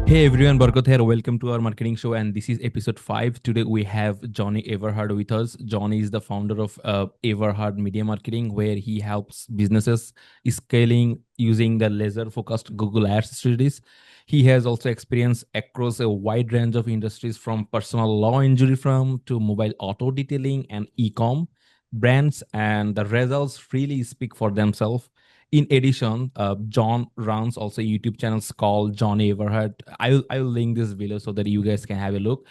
Hey everyone, Barkat here. Welcome to our marketing show, and this is episode 5. Today we have Johnny Eberhard with us. Johnny is the founder of Eberhard Media Marketing, where he helps businesses scaling using the laser-focused Google Ads strategies. He has also experience across a wide range of industries, from personal law injury firm to mobile auto detailing and e-com brands, and the results really speak for themselves. In addition, John runs also YouTube channels called Johnny Eberhard. I'll link this below so that you guys can have a look.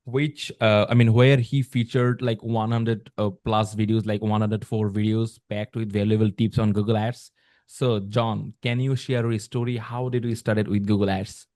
Which where he featured like 100 plus videos, like 104 videos packed with valuable tips on Google Ads. So, John, can you share your story? How did you started with Google Ads?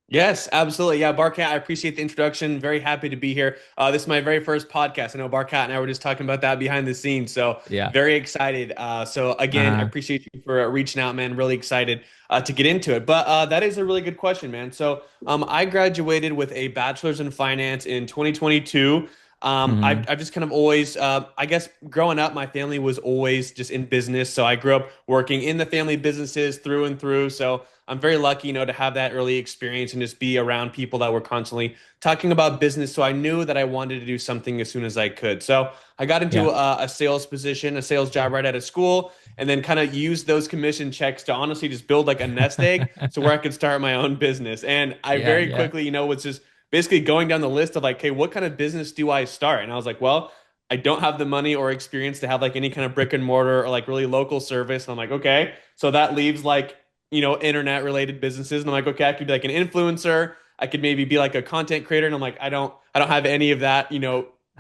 Yes, absolutely. Yeah, Barkat, I appreciate the introduction. Very happy to be here. This is my very first podcast. I know Barkat and I were just talking about that behind the scenes, so Yeah. very excited. So again, I Uh-huh. appreciate you for reaching out, man. Really excited to get into it. But that is a really good question, man. So I graduated with a bachelor's in finance in 2022. Mm-hmm. I've just kind of always, I guess, growing up, my family was always just in business. So I grew up working in the family businesses through and through. So I'm very lucky, to have that early experience and just be around people that were constantly talking about business. So I knew that I wanted to do something as soon as I could. So I got into Yeah. a sales position, a sales job right out of school, and then kind of used those commission checks to honestly just build like a nest egg so where I could start my own business. And I Yeah, very yeah. quickly, was just basically going down the list of like, hey, what kind of business do I start? And I was like, well, I don't have the money or experience to have like any kind of brick and mortar or like really local service. And I'm like, okay. So that leaves like internet related businesses. And I'm like, okay, I could be like an influencer. I could maybe be like a content creator. And I'm like, I don't have any of that,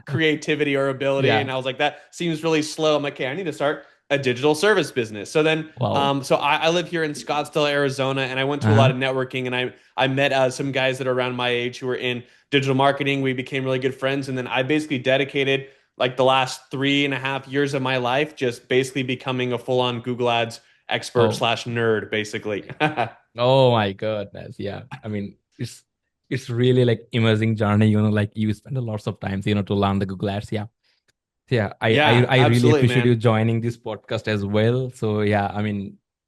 creativity or ability. And Yeah. I was like, that seems really slow. I'm like, okay, I need to start a digital service business. So then, Wow. so I live here in Scottsdale, Arizona, and I went to a lot Uh-huh. of networking, and I met some guys that are around my age who were in digital marketing. We became really good friends, and then I basically dedicated like the last 3.5 years of my life just basically becoming a full-on Google Ads expert Oh. slash nerd, basically. Oh my goodness. Yeah. It's really like immersing journey, like you spend a lots of time, to learn the Google Ads. Yeah. Yeah. Yeah, I really absolutely, appreciate you man. joining this podcast as well. So yeah,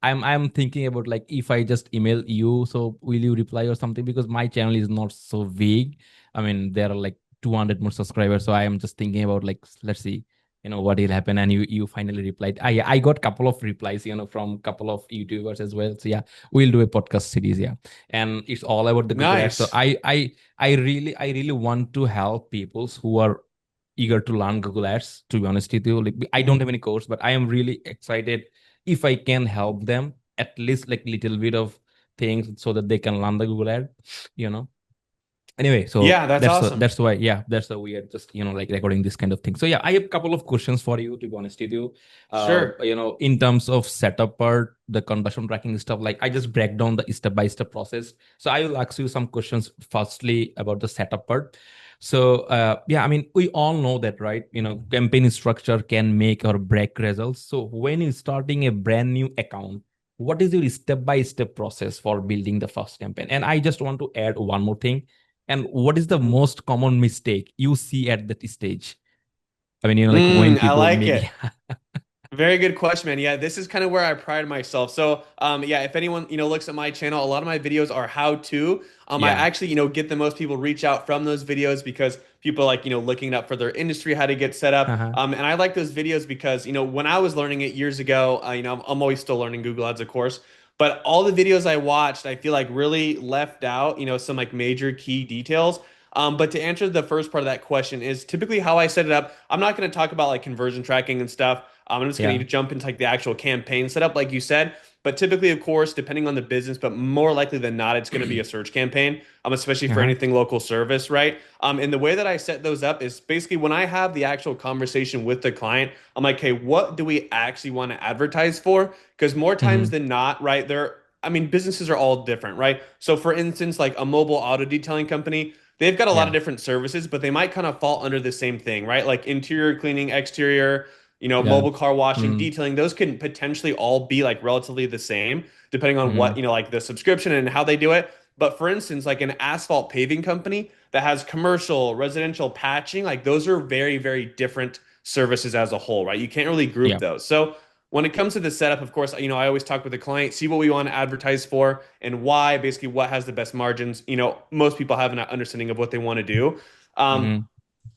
I'm thinking about like if I just email you, so will you reply or something? Because my channel is not so big. There are like 200 more subscribers. So I am just thinking about like let's see, what will happen. And you finally replied. I got couple of replies, from couple of YouTubers as well. So yeah, we'll do a podcast series. Yeah. And it's all about the Google Ads. So Nice. I really want to help people who are eager to learn Google Ads, to be honest with you. Like I don't have Mhm. any course, but I am really excited if I can help them at least like little bit of things so that they can learn the Google Ad, you know. Anyway, so Yeah, that's that's awesome. that's why, yeah, that's why we are just like recording this kind of thing. So yeah, I have a couple of questions for you, to be honest with you. Sure. In terms of setup part, the conversion tracking stuff, like I just break down the step by step process. So I will ask you some questions firstly about the setup part. So yeah, we all know that, right? Campaign structure can make or break results. So when you're starting a brand new account, what is your step by step process for building the first campaign? And I just want to add one more thing. And what is the Mhm. most common mistake you see at that stage? Like when I people like make. it. Very good question, man. Yeah, this is kind of where I pride myself. So yeah, if anyone, looks at my channel, a lot of my videos are how to. I Yeah. actually, get the most people reach out from those videos because people like, looking it up for their industry, how to get set up. Uh-huh. And I like those videos because, when I was learning it years ago, I'm always still learning Google Ads, of course. But all the videos I watched, I feel like really left out, some like major key details. But to answer the first part of that question is typically how I set it up. I'm not going to talk about like conversion tracking and stuff. I'm just going to Yeah. need to jump into like the actual campaign setup, like you said. But typically, of course, depending on the business, but more likely than not, it's going to be a search campaign, especially for Uh-huh. anything local service, right? And the way that I set those up is basically when I have the actual conversation with the client, I'm like, hey, what do we actually want to advertise for? Because more times Mm-hmm. than not, right, businesses are all different, right? So for instance, like a mobile auto detailing company, they've got a lot of Yeah. different services, but they might kind of fall under the same thing, right? Like interior cleaning, exterior, Yeah. mobile car washing, Mm-hmm. detailing, those can potentially all be like relatively the same, depending on Mm-hmm. what, like the subscription and how they do it. But for instance, like an asphalt paving company that has commercial, residential patching, like those are very, very different services as a whole, right? You can't really group Yeah. those. So when it comes to the setup, of course, I always talk with the client, see what we want to advertise for and why, basically what has the best margins. Most people have an understanding of what they want to do. Um, Mm-hmm.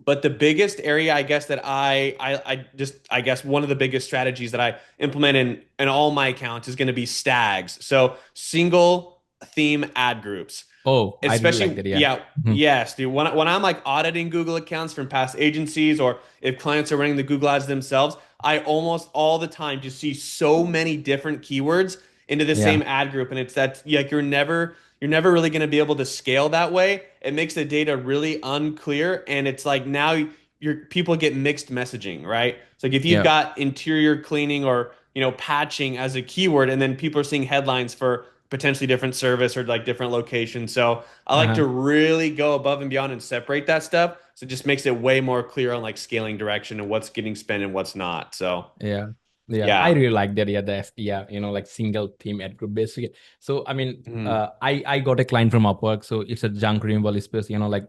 but the biggest area, I guess, that I guess one of the biggest strategies that I implement in all my accounts is going to be stags. So single theme ad groups. Oh, I really like Especially, that. Yeah. yeah, Mhm. yes, dude. When I'm like auditing Google accounts from past agencies, or if clients are running the Google ads themselves, I almost all the time just see so many different keywords into the Yeah. same ad group, and it's that, yeah, like you're never really going to be able to scale that way. It makes the data really unclear, and it's like now your people get mixed messaging, right? It's like if you've Yeah. got interior cleaning or patching as a keyword, and then people are seeing headlines for potentially different service or like different locations. So I like to Uh-huh. really go above and beyond and separate that stuff. So it just makes it way more clear on like scaling direction and what's getting spent and what's not. So Yeah. Yeah. I yeah. really like that. Yeah. Yeah. Like single theme ad group basically. So, Mhm. I got a client from Upwork. So it's a junk removal space, like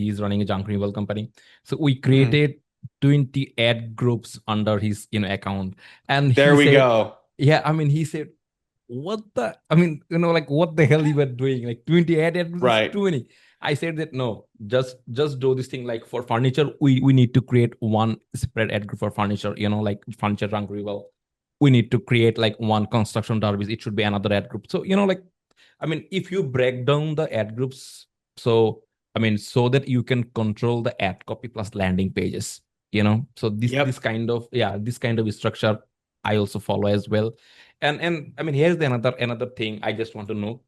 he's running a junk removal company. So we Mhm. created 20 ad groups under his, account. And he There we said, go. yeah, he said, what the like what the hell you were doing, like 20 ad groups is Right. too many. I said that no, just do this thing. Like for furniture, we need to create one separate ad group for furniture, like furniture run well. We need to create like one construction derbies, it should be another ad group. So like, if you break down the ad groups, so so that you can control the ad copy plus landing pages, so this Yep. kind of, yeah, this kind of structure I also follow as well. And here's the another thing I just want to know.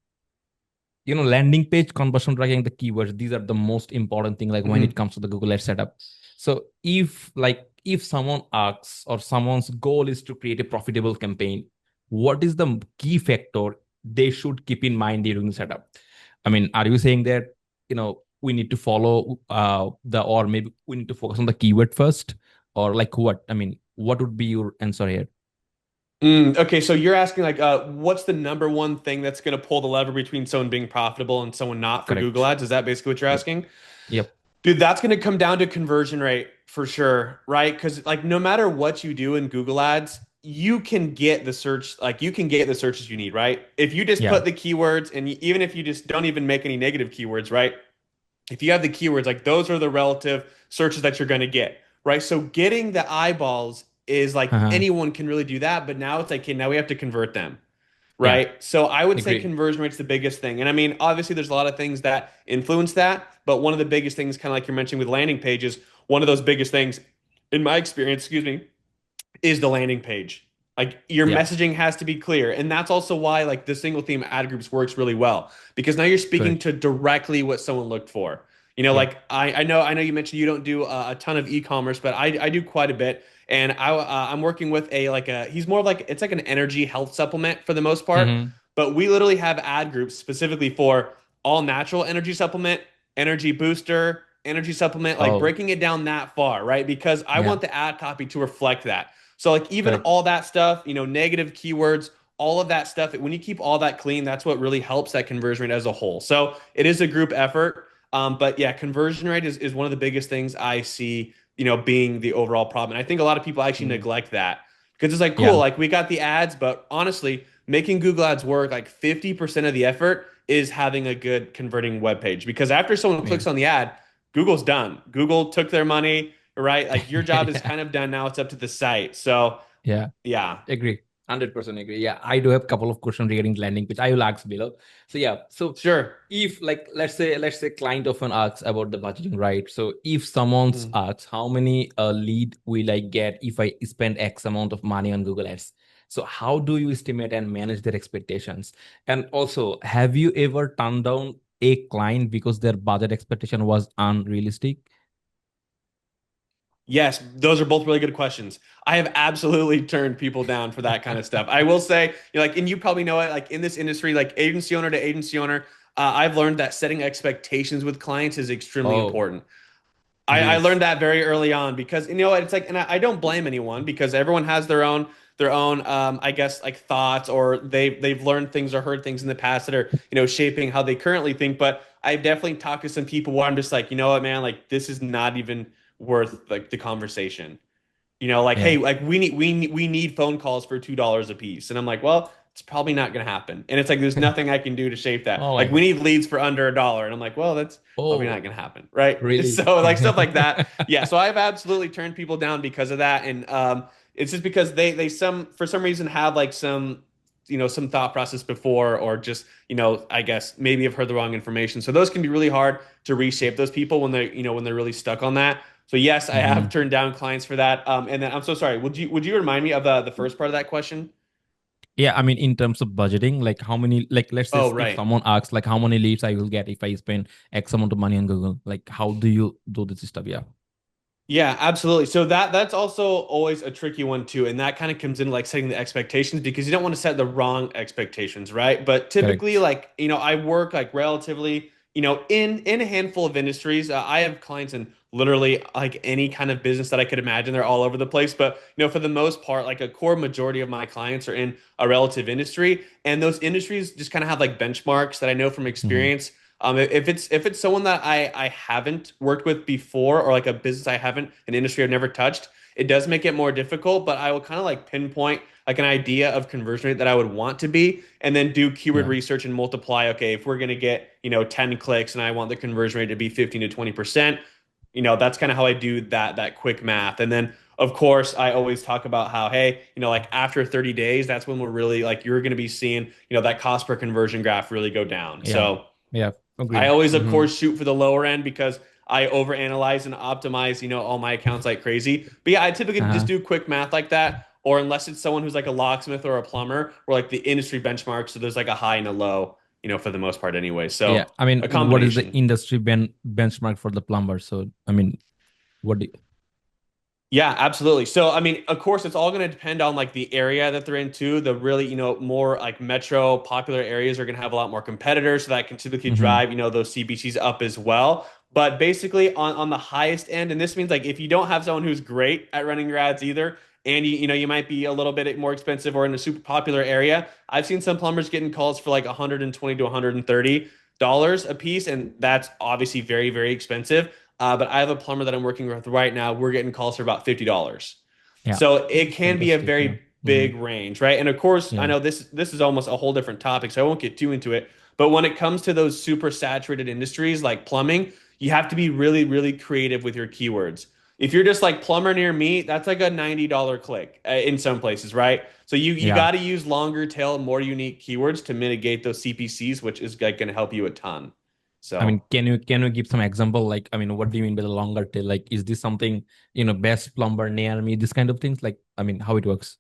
Landing page conversion tracking, the keywords, these are the most important thing, like when it Mhm. comes to the Google Ads setup. So if someone asks, or someone's goal is to create a profitable campaign, what is the key factor they should keep in mind during the setup? Are you saying that we need to follow or maybe we need to focus on the keyword first, or like what? What would be your answer here? Okay, so you're asking like, what's the number one thing that's going to pull the lever between someone being profitable and someone not for Google Correct. Ads? Is that basically what you're Yep. asking? Yep. Dude, that's going to come down to conversion rate for sure, right? Because like no matter what you do in Google Ads, you can get the searches you need, right? If you just Yeah. put the keywords, and even if you just don't even make any negative keywords, right? If you have the keywords, like those are the relative searches that you're going to get, right? So getting the eyeballs is like Uh-huh. anyone can really do that, but now it's like, okay, now we have to convert them, Yeah. right? So I would say Agree. conversion rate's the biggest thing. And obviously there's a lot of things that influence that, but one of the biggest things, kind of like you're mentioning with landing pages, one of those biggest things, in my experience, excuse me, is the landing page. Like your Yeah. messaging has to be clear. And that's also why like the single theme ad groups works really well, because now you're speaking Correct. to directly what someone looked for. Yeah. Like I know you mentioned you don't do a ton of e-commerce, but I do quite a bit. And I'm working with he's more of like, it's like an energy health supplement for the most part, Mm-hmm. but we literally have ad groups specifically for all natural energy supplement, energy booster, energy supplement, like Oh, breaking it down that far, right? Because I yeah. want the ad copy to reflect that. So like even Correct. all that stuff, negative keywords, all of that stuff, when you keep all that clean, that's what really helps that conversion rate as a whole. So it is a group effort. But yeah, conversion rate is one of the biggest things I see, being the overall problem. And I think a lot of people actually Mm. neglect that, because it's like, cool, Yeah. like we got the ads, but honestly, making Google Ads work, like 50% of the effort is having a good converting web page. Because after someone Yeah. clicks on the ad, Google's done. Google took their money, right? Like your job is Yeah. kind of done now. It's up to the site. So Yeah. yeah, Agree. 100% agree. Yeah. I do have a couple of questions regarding landing page. I will ask below. So yeah. So sure. if like let's say client often asks about the budgeting, right? So if someone's Mm. asks how many lead will I get if I spend X amount of money on Google Ads? So how do you estimate and manage their expectations? And also, have you ever turned down a client because their budget expectation was unrealistic? Yes, those are both really good questions. I have absolutely turned people down for that kind of stuff. I will say, like, and you probably know it, like in this industry, like agency owner to agency owner, I've learned that setting expectations with clients is extremely Oh, important. it I is. learned that very early on, because it's like, and I don't blame anyone, because everyone has their own I guess like thoughts, or they've learned things or heard things in the past that are shaping how they currently think. But I've definitely talked to some people where I'm just like, you know what, man, like this is not even worth like the conversation. Like, Yeah. hey, like we need phone calls for $2 a piece. And I'm like, well, it's probably not going to happen. And it's like, there's nothing I can do to shape that. Oh my Like, we God. need leads for under $1. And I'm like, well, that's probably not Oh, going to happen. Right. really? So like stuff like that. Yeah. So I've absolutely turned people down because of that. And it's just because they for some reason have like some thought process before, or just, I guess maybe have heard the wrong information. So those can be really hard to reshape those people when they're really stuck on that. So yes, I have Mhm. turned down clients for that. And then I'm so sorry. Would you remind me of the first part of that question? Yeah, I mean, in terms of budgeting, like how many, like let's say Oh, if right. someone asks, like how many leads I will get if I spend X amount of money on Google, like how do you do this stuff? Yeah, Yeah, absolutely. So that's also always a tricky one too, and that kind of comes in like setting the expectations, because you don't want to set the wrong expectations, right? But typically, correct. like, I work like relatively, in a handful of industries. I have clients in literally like any kind of business that I could imagine. They're all over the place, but for the most part, like a core majority of my clients are in a relative industry, and those industries just kind of have like benchmarks that I know from Hmm. experience. If it's someone that I haven't worked with before, or like a business I haven't, an industry I've never touched, it does make it more difficult. But I will kind of like pinpoint like an idea of conversion rate that I would want to be, and then do keyword Yeah, research and multiply. Okay, if we're gonna get 10 clicks and I want the conversion rate to be 15 to 20%, that's kind of how I do that quick math. And then of course I always talk about how, hey, like after 30 days, that's when we're really like you're gonna be seeing that cost per conversion graph really go down. yeah, So yeah. I Agreed. always, of Hmm. course, shoot for the lower end because I overanalyze and optimize, all my accounts like crazy. But yeah, I typically just Uh-huh. do quick math like that. Or unless it's someone who's like a locksmith or a plumber, or like the industry benchmark. So there's like a high and a low, for the most part anyway. Yeah, So I mean, a what is the combination. industry benchmark for the plumber? So, I mean, what do you, Yeah, absolutely. So, I mean, of course, it's all going to depend on like the area that they're into. The really, more like metro popular areas are going to have a lot more competitors, so that can typically hmm, drive, those CPCs up as well. But basically, on the highest end, and this means like if you don't have someone who's great at running your ads either, and you might be a little bit more expensive or in a super popular area, I've seen some plumbers getting calls for like 120 to $130 a piece, and that's obviously very, very expensive. But I have a plumber that I'm working with right now. We're getting calls for about $50. yeah, So it can be a fantastic. Yeah. very Hmm. big range, right? And of course, I Yeah. know this is almost a whole different topic, so I won't get too into it. But when it comes to those super saturated industries like plumbing, you have to be really, really creative with your keywords. If you're just like plumber near me, that's like a $90 click in some places, right? So you Yeah. got to use longer tail, more unique keywords to mitigate those CPCs, which is like going to help you a ton. I mean, So. can you give some example? Like, I mean, what do you mean by the longer tail? Like, is this something, best plumber near me, this kind of things? Like, I mean, how it works?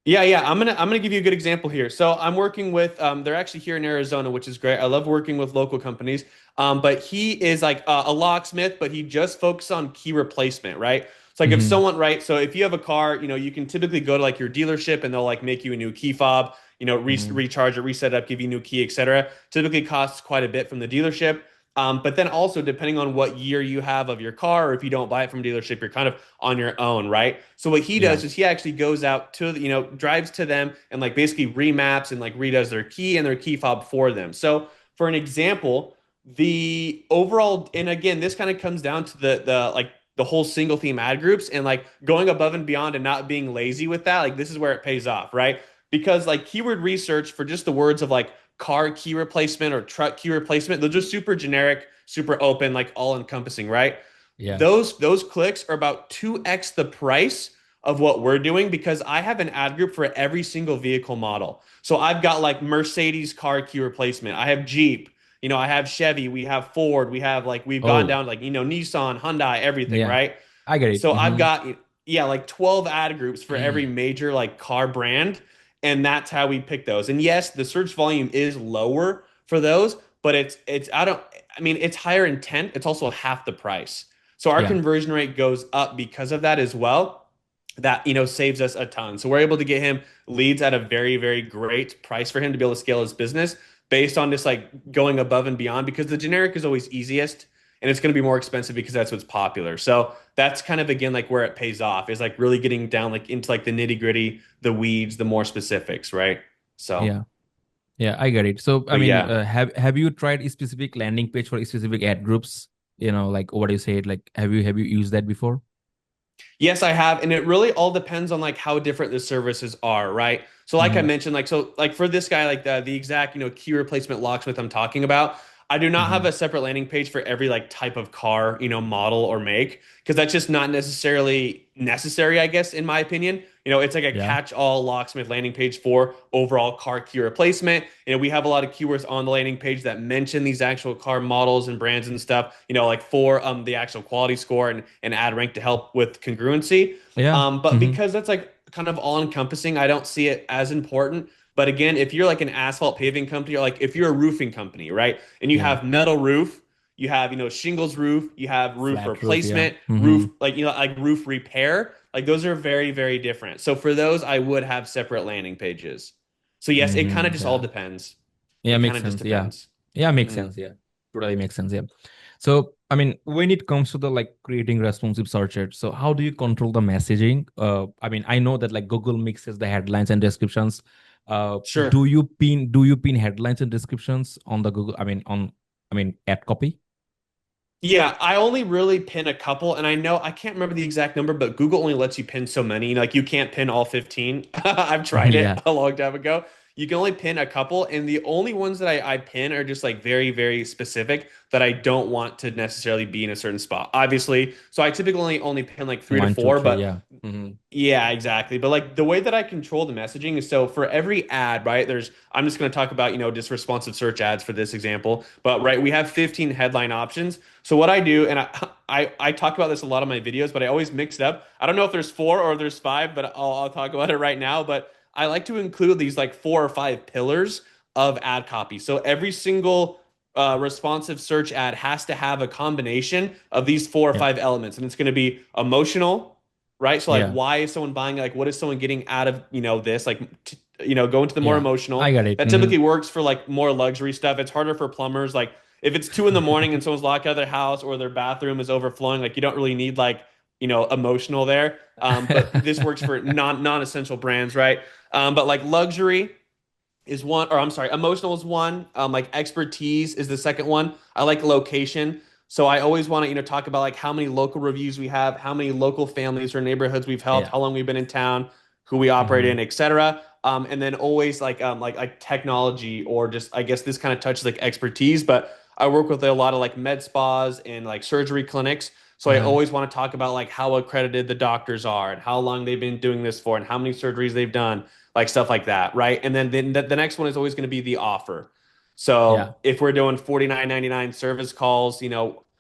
Yeah, yeah. I'm gonna give you a good example here. So I'm working with they're actually here in Arizona, which is great. I love working with local companies. But he is like a locksmith, but he just focuses on key replacement, right? So like if Hmm. someone, right, so if you have a car, you can typically go to like your dealership and they'll like make you a new key fob, Hmm. recharge it, reset it up, give you a new key, etc. Typically costs quite a bit from the dealership. But then also depending on what year you have of your car, or if you don't buy it from a dealership, you're kind of on your own, right? So what he Yeah. does is he actually goes out to, drives to them and like basically remaps and like redoes their key and their key fob for them. So for an example, the overall, and again, this kind of comes down to the like the whole single theme ad groups and like going above and beyond and not being lazy with that. Like this is where it pays off, right? Because like keyword research for just the words of like car key replacement or truck key replacement, they're just super generic, super open, like all encompassing, right? Yeah. Those clicks are about 2x the price of what we're doing, because I have an ad group for every single vehicle model. So I've got like Mercedes car key replacement. I have Jeep, I have Chevy, we have Ford, we've gone Oh, down like, Nissan, Hyundai, everything, yeah. right? I get it. So I've Hmm. got, yeah, like 12 ad groups for every major like car brand. And that's how we pick those. And yes, the search volume is lower for those, but I mean, it's higher intent. It's also half the price. So our Yeah. conversion rate goes up because of that as well. That, saves us a ton. So we're able to get him leads at a very, very great price for him to be able to scale his business based on just like going above and beyond, because the generic is always easiest and it's going to be more expensive because that's what's popular. So that's kind of again like where it pays off, is like really getting down like into like the nitty gritty, the weeds, the more specifics, right? So, Yeah. Yeah, I get it. So, I but mean, yeah. have you tried a specific landing page for specific ad groups? Like what you said, like have you used that before? Yes, I have, and it really all depends on like how different the services are, right? So like I Mm-hmm. mentioned, like for this guy, like the exact, key replacement locksmith I'm talking about, I do not have Mm-hmm. a separate landing page for every like type of car, model or make, because that's just not necessarily necessary, I guess, in my opinion. It's like a Yeah. catch-all locksmith landing page for overall car key replacement. We have a lot of keywords on the landing page that mention these actual car models and brands and stuff, like for the actual quality score and ad rank to help with congruency. Yeah. But Mm-hmm. because that's like kind of all encompassing, I don't see it as important. But again, if you're like an asphalt paving company or like if you're a roofing company, right? And you Yeah. have metal roof, you have, shingles roof, you have roof Flat roof. Yeah. replacement, Mm-hmm. roof, like, like roof repair. Like those are very, very different. So for those, I would have separate landing pages. So yes, it kind of Mm-hmm. just all Yeah. depends. Yeah. It kind Makes of just sense. Yeah. depends. Yeah. Makes Mhm. sense. Yeah. Totally makes sense. Yeah. So, I mean, when it comes to the like creating responsive search ads, so how do you control the messaging? I mean, I know that like Google mixes the headlines and descriptions. Uh, Sure. do you pin headlines and descriptions on the Google? I mean, ad copy. Yeah, I only really pin a couple, and I know I can't remember the exact number, but Google only lets you pin so many. Like you can't pin all 15. I've tried it Yeah. a long time ago. You can only pin a couple, and the only ones that I pin are just like very, very specific that I don't want to necessarily be in a certain spot. Obviously, so I typically only pin like three to One, two, four, three. but Yeah. Mm-hmm. yeah, exactly. But like the way that I control the messaging is so for every ad, right? I'm just going to talk about, just responsive search ads for this example. But right, we have 15 headline options. So what I do, and I talk about this a lot in my videos, but I always mix it up. I don't know if there's four or there's five, but I'll talk about it right now. But I like to include these like four or five pillars of ad copy. So every single responsive search ad has to have a combination of these four or Yeah. five elements, and it's going to be emotional, right? So like, Yeah. why is someone buying? Like, what is someone getting out of this? Like, go into the more Yeah. I emotional. got it. That Mm-hmm. typically works for like more luxury stuff. It's harder for plumbers. Like, if it's 2 in the morning and someone's locked out of their house or their bathroom is overflowing, like you don't really need like emotional there. But this works for non-essential brands, right? But like luxury is one, or I'm sorry, emotional is one. Like expertise is the second one. I like location. So I always want to, talk about like how many local reviews we have, how many local families or neighborhoods we've helped, Yeah. how long we've been in town, who we operate Mm-hmm. in, etc. And then always like technology or just I guess this kind of touches like expertise, but I work with a lot of like med spas and like surgery clinics. So I Uh-huh. always want to talk about like how accredited the doctors are and how long they've been doing this for and how many surgeries they've done, like stuff like that, right? And then the next one is always going to be the offer. Yeah. So if we're doing 49.99 service calls,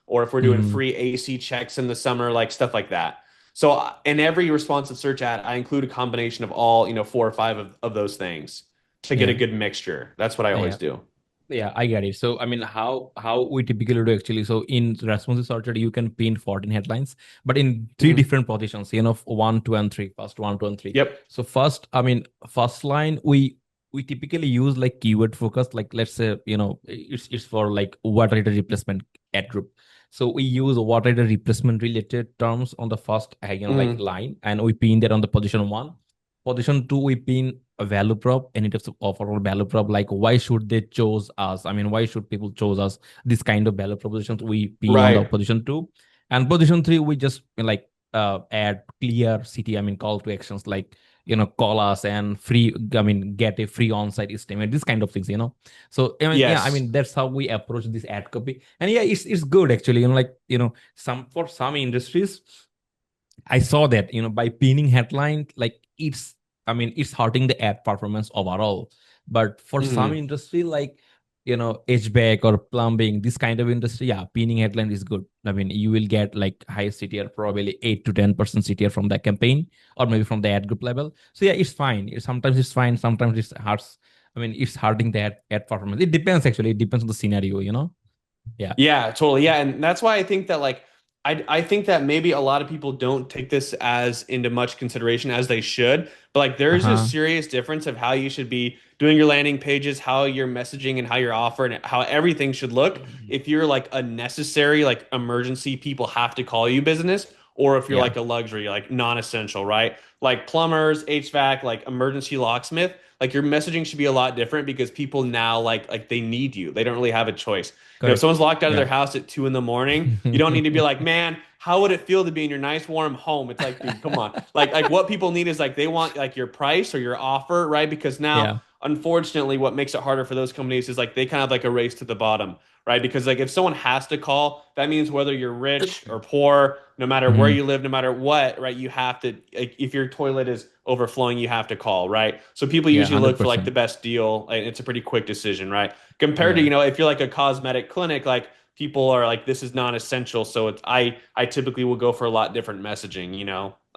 or if we're doing Mm-hmm. free AC checks in the summer, like stuff like that. So in every responsive search ad, I include a combination of all, four or five of those things to get a Yeah. good mixture. That's what I always Yeah. do. Yeah, I get it. So, I mean, how we typically do actually. So, in responsive sorted, you can pin 14 headlines, but in three Mhm. different positions. One, two, and three. First, one, two, and three. Yep. So, first line we typically use like keyword focus. Like, let's say it's for like water heater replacement ad group. So we use water heater replacement related terms on the first like Mhm. line, and we pin that on the position one. Position two, we pin a value prop, any types of overall value prop, like why should they choose us? I mean, why should people choose us? This kind of value propositions we pin on the Right. position two. And position three, we just like add clear city, I mean, call to actions like call us and free, I mean, get a free on-site estimate, this kind of things. So I mean, yeah, I Yes. mean, that's how we approach this ad copy. And yeah, it's good actually, like some industries I saw that, by pinning headline, like I mean, it's hurting the ad performance overall. But for some Mhm. industry, like, HVAC or plumbing, this kind of industry, yeah, pinning headline is good. I mean, you will get like high CTR, probably 8 to 10% CTR from the campaign or maybe from the ad group level. So yeah, it's fine. Sometimes it's fine. Sometimes it's hurts. I mean, it's hurting the ad performance. It depends actually. It depends on the scenario. Yeah. Yeah, totally. Yeah, and that's why I think that like I think that maybe a lot of people don't take this as into much consideration as they should. But like there's a Uh-huh. serious difference of how you should be doing your landing pages, how you're messaging and how you're offering it, how everything should look if you're like a necessary like emergency people have to call you business or if you're Yeah. like a luxury, like non-essential, right? Like plumbers, HVAC, like emergency locksmith, like your messaging should be a lot different because people now like they need you. They don't really have a choice. If Correct. someone's locked out of their Yeah. house at 2 in the morning, you don't need to be like, man, how would it feel to be in your nice warm home? It's like, dude, come on. Like what people need is like they want like your price or your offer, right? Because now, Yeah. unfortunately, what makes it harder for those companies is like they kind of like a race to the bottom, right? Because like if someone has to call, that means whether you're rich or poor, no matter where Hmm. you live, no matter what, right? You have to like if your toilet is overflowing, you have to call, right? So people Yeah. usually look for like the 100%. best deal. It's a pretty quick decision, right? Compared to, Yeah. if you're like a cosmetic clinic, like people are like this is non-essential, so it's I typically will go for a lot different messaging,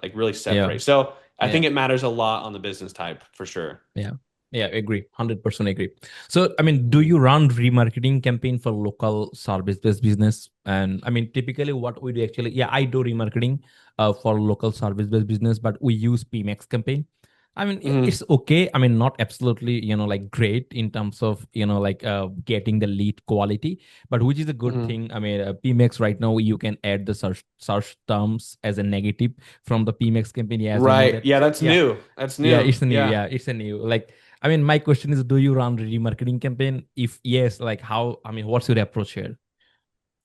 like really Yeah. separate. So I Yeah. think it matters a lot on the business type for sure. Yeah. Yeah, agree. 100% agree. So, I mean, do Mhm. you run remarketing campaign for local service-based business? And I mean, typically what we do actually, yeah, I do remarketing for local service-based business, but we use PMAX campaign. I mean, Mhm. it's okay. I mean, not absolutely, like great in terms of, like getting the lead quality, but which is a good Mhm. thing. I mean, PMAX right now, you can add the search terms as a negative from the PMAX campaign. Yeah, as you know Right. that. Yeah, that's Yeah, new. That's yeah, new. it's a new. Yeah. Yeah, it's a new. Like, I mean, my question is, do you run remarketing campaign? If yes, like how? I mean, what's your approach here?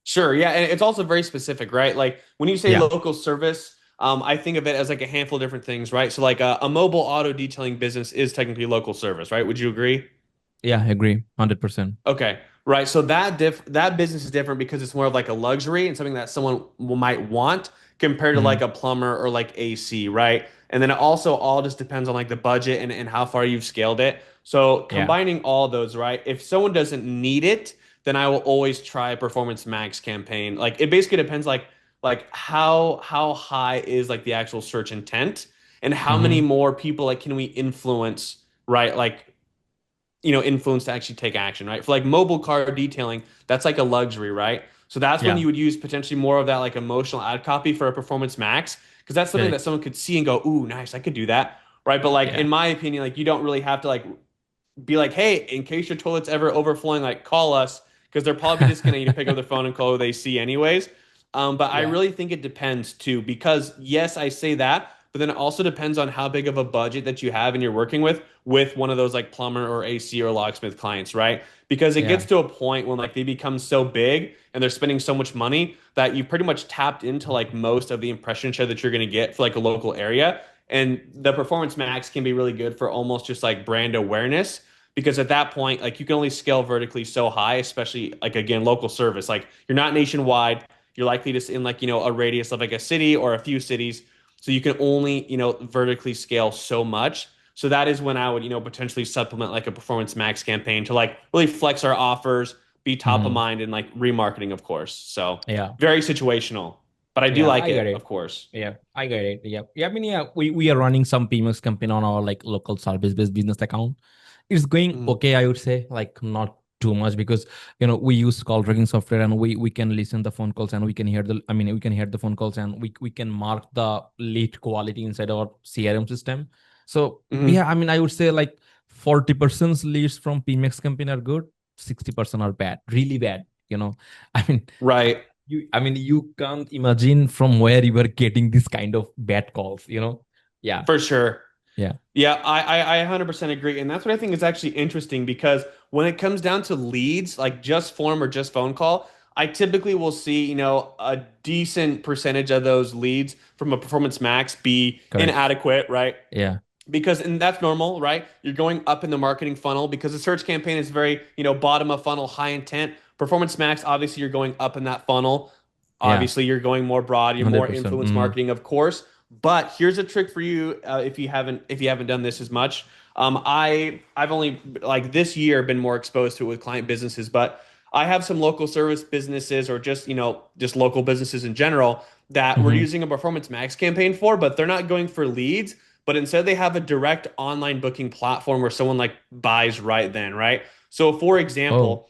Sure. Yeah, and it's also very specific, right? Like when you say Yeah, local service, I think of it as like a handful of different things, right? So like a mobile auto detailing business is technically local service, right? Would you agree? yeah, I agree, 100%. Okay, right. So that business is different because it's more of like a luxury and something that someone might want compared to like Mm-hmm. a plumber or like AC, right? And then it also all just depends on like the budget and how far you've scaled it. So Yeah. combining all those, right? If someone doesn't need it, then I will always try a Performance Max campaign. Like it basically depends like how high is like the actual search intent and how many Mm-hmm. more people like can we influence, right? Like influence to actually take action, right? For like mobile car detailing, that's like a luxury, right? So that's when Yeah. you would use potentially more of that like emotional ad copy for a Performance Max, because that's something that Correct. someone could see and go, "Ooh, nice, I could do that." Right? But like Yeah. in my opinion, like you don't really have to like be like, "Hey, in case your toilet's ever overflowing, like call us," because they're probably just gonna pick up their phone and call who they see anyways. But I Yeah. really think it depends too, because yes, I say that, but then it also depends on how big of a budget that you have and you're working with one of those like plumber or AC or locksmith clients, right? Because it gets Yeah. to a point when like they become so big and they're spending so much money that you pretty much tapped into like most of the impression share that you're going to get for like a local area. And the Performance Max can be really good for almost just like brand awareness because at that point, like you can only scale vertically so high, especially like again, local service. Like you're not nationwide. You're likely just in like, a radius of like a city or a few cities. So you can only, vertically scale so much. So that is when I would, potentially supplement like a Performance Max campaign to like really flex our offers, be top of Mm-hmm. mind and like remarketing, of course. So Yeah. very situational, but I do Yeah, like I get it, of it. course. Yeah, I get it. Yeah. Yeah, I mean, yeah, we are running some PMS campaign on our like local service-based business account. It's going Mhm. okay, I would say, like not too much because we use call tracking software and we can listen the phone calls and we can hear we can hear the phone calls and we can mark the lead quality inside our CRM system. So Mhm. yeah, I mean, I would say like 40% leads from PMX campaign are good, 60% are bad, really bad. I mean, Right. you can't imagine from where you were getting this kind of bad calls. Yeah, For sure. yeah, Yeah, I 100% agree. And that's what I think is actually interesting because when it comes down to leads, like just form or just phone call, I typically will see, a decent percentage of those leads from a Performance Max be correct. inadequate, right? Yeah, And that's normal, right? You're going up in the marketing funnel because the search campaign is very, bottom of funnel, high intent. Performance Max, obviously, you're going up in that funnel. yeah, Obviously, you're going more broad, you're more 100%. influence marketing, of course. But here's a trick for you if you haven't done this as much. I've only like this year been more exposed to it with client businesses, but I have some local service businesses or just local businesses in general that we're Mm-hmm. using a Performance Max campaign for, but they're not going for leads, but instead they have a direct online booking platform where someone like buys right then, right? So for Oh, example,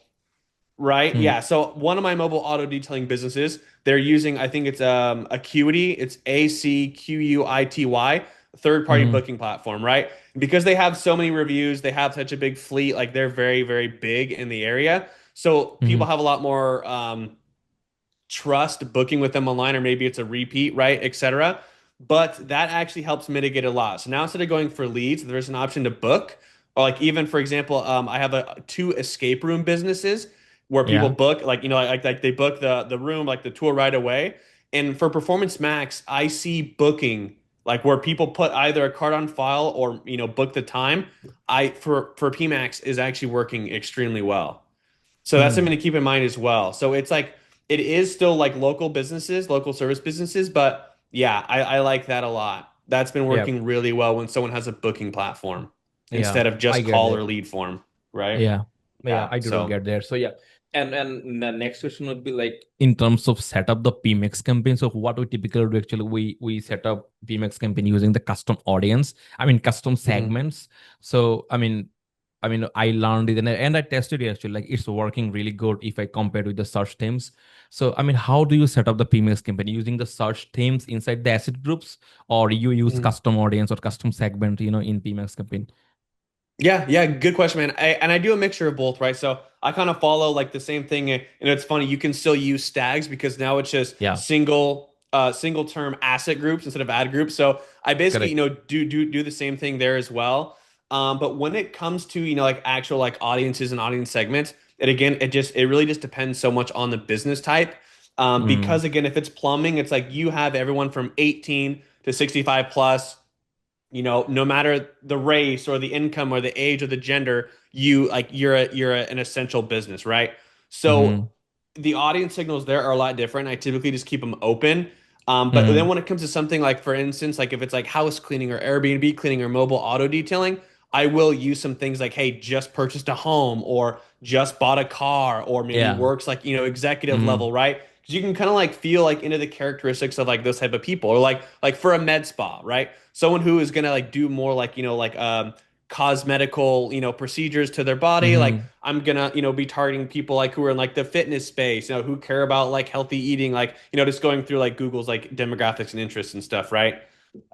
right? hmm. Yeah. So one of my mobile auto detailing businesses, they're using, I think it's Acuity. It's ACQUITY, third party Mm-hmm. booking platform, right? Because they have so many reviews, they have such a big fleet, like they're very, very big in the area. So Mm-hmm. people have a lot more trust booking with them online, or maybe it's a repeat, right, etc. But that actually helps mitigate a lot. So now instead of going for leads, there's an option to book, or like even for example, I have two escape room businesses where people Yeah. book, like like they book the room, like the tour right away. And for Performance Max, I see booking like where people put either a card on file or book the time. I for PMax is actually working extremely well. So that's something Hmm. to keep in mind as well. So it's like it is still like local businesses, local service businesses, but yeah, I like that a lot. That's been Yeah. working really well when someone has a booking platform Yeah. instead of I just get call or that. lead form, right? Yeah. Yeah, Yeah. I totally So get there. So yeah. And the next question would be like in terms of set up the PMX campaign. So what we typically do actually we set up PMX campaign using the custom audience. I mean custom mhm. segments. So I mean I learned it and I tested it actually like it's working really good if I compare with the search themes. So I mean how do you set up the PMX campaign using the search themes inside the asset groups or you use Mhm. custom audience or custom segment in PMX campaign? Yeah, yeah, good question, man. And I do a mixture of both, right? So I kind of follow like the same thing, and it's funny. You can still use stags because now it's just Yeah, single term asset groups instead of ad groups. So I basically, correct. do the same thing there as well. But when it comes to like actual like audiences and audience segments, it really just depends so much on the business type. Mm, Because again, if it's plumbing, it's like you have everyone from 18 to 65 plus, no matter the race or the income or the age or the gender, an essential business, right? So mm-hmm, the audience signals there are a lot different. I typically just keep them open. But then mm, when it comes to something like, for instance, like if it's like house cleaning or Airbnb cleaning or mobile auto detailing, I will use some things like, hey, just purchased a home or just bought a car or maybe yeah. works like, executive Mm-hmm, level, right? Because you can kind of like feel like into the characteristics of like those type of people, or like for a med spa, right? Someone who is gonna like do more like cosmetical procedures to their body. Like mm-hmm, I'm gonna be targeting people like who are in like the fitness space, who care about like healthy eating, like just going through like Google's like demographics and interests and stuff, right?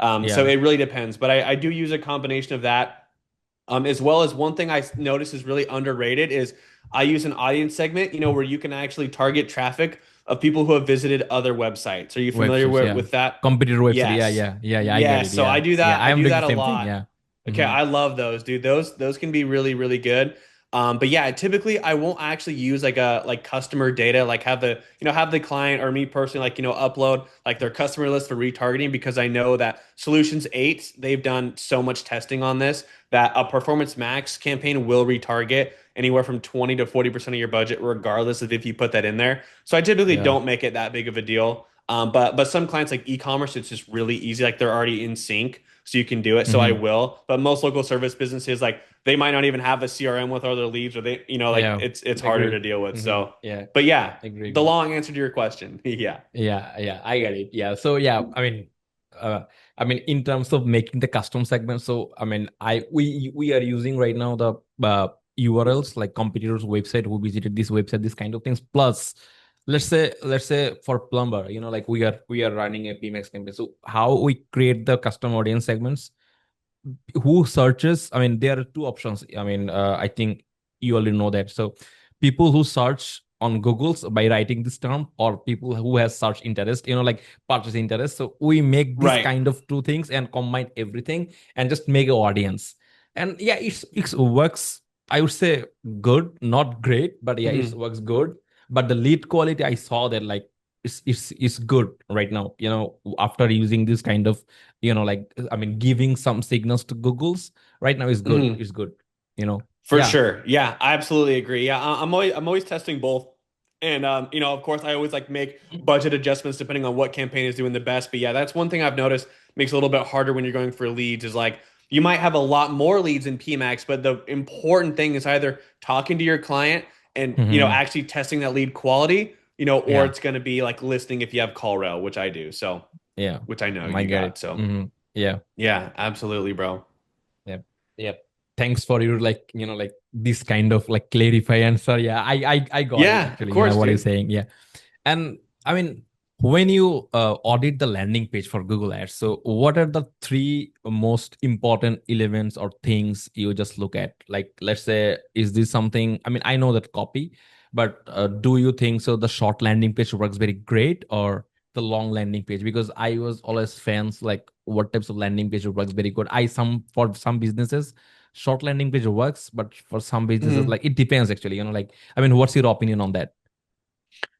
So yeah. it really depends, but I do use a combination of that, as well as one thing I notice is really underrated is I use an audience segment, where you can actually target traffic of people who have visited other websites. Are you familiar Websites, yeah. with that? Competitor website, yeah, Yes. yeah, yeah, yeah. I get Yes. it. So I Yeah, do yeah. that. I I am do doing the that a same thing. lot. Yeah. Okay, Mm-hmm. I love those, dude. Those can be really, really good. But yeah, typically I won't actually use like a like customer data, like have the client or me personally like upload like their customer list for retargeting, because I know that Solutions 8, they've done so much testing on this that a Performance Max campaign will retarget anywhere from 20 to 40% of your budget, regardless of if you put that in there. So I typically Yeah. don't make it that big of a deal. But some clients like e-commerce, it's just really easy. Like they're already in sync, so you can do it. So I Mm-hmm. will. But most local service businesses, like they might not even have a CRM with all their leads, or they, like Yeah. it's harder Agree. to deal with. Mm-hmm. So, Yeah. but yeah, Agree. the Agree. long answer to your question, yeah. Yeah, yeah, I get it. Yeah. So yeah, uh, I mean, in terms of making the custom segment, so I mean, we are using right now the URLs like competitors' website who visited this website, this kind of things. Plus, let's say for plumber, like we are running a PMX campaign. So how we create the custom audience segments? Who searches? I mean, there are two options. I mean, I think you already know that. So people who search on Google's by writing this term, or people who has search interest, like purchase interest. So we make this Right. kind of two things and combine everything and just make an audience. And yeah, it works. I would say good, not great, but yeah, it Mhm. works good. But the lead quality, I saw that like it's good right now. After using this kind of like I mean giving some signals to Google's right now is good. Mhm. It's good. You know. For Yeah. sure. Yeah, I absolutely agree. Yeah, I'm always testing both. And of course I always like make budget adjustments depending on what campaign is doing the best. But yeah, that's one thing I've noticed makes it a little bit harder when you're going for leads, is like you might have a lot more leads in PMAX, but the important thing is either talking to your client and Hmm. actually testing that lead quality, or Yeah. it's going to be like listening if you have call rail, which I do. So, Yeah. which I know I you get got. it. So, Yeah. yeah, absolutely, bro. Yeah. Yeah. Thanks for your like like this kind of like clarify answer. Yeah. I got it Yeah, of actually. course, What you're dude. saying. Yeah. And I mean, when you audit the landing page for Google Ads, so what are the three most important elements or things you just look at? Like, let's say, is this something? I mean, I know that copy, But do you think so the short landing page works very great, or the long landing page? Because I was always fans like what types of landing page works very good. I some For some businesses, short landing page works, but for some businesses, Mhm. like it depends actually. Like I mean, what's your opinion on that?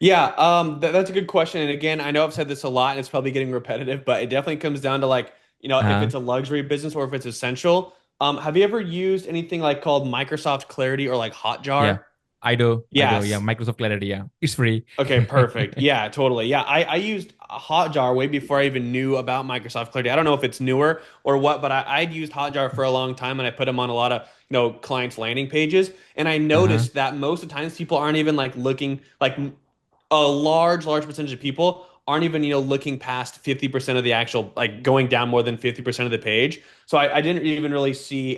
Yeah, that's a good question. And again, I know I've said this a lot and it's probably getting repetitive, but it definitely comes down to like, if Uh, it's a luxury business or if it's essential. Have you ever used anything like called Microsoft Clarity or like yeah, Hotjar? I do. I do. Yeah, Yes. Microsoft Clarity. Yeah, it's free. Okay, perfect. Yeah, totally. Yeah, I used Hotjar way before I even knew about Microsoft Clarity. I don't know if it's newer or what, but I'd used Hotjar for a long time and I put them on a lot of, clients' landing pages. And I Uh-huh. noticed that most of the times people aren't even like looking like a large percentage of people aren't even looking past 50% of the actual like going down more than 50% of the page. So I didn't even really see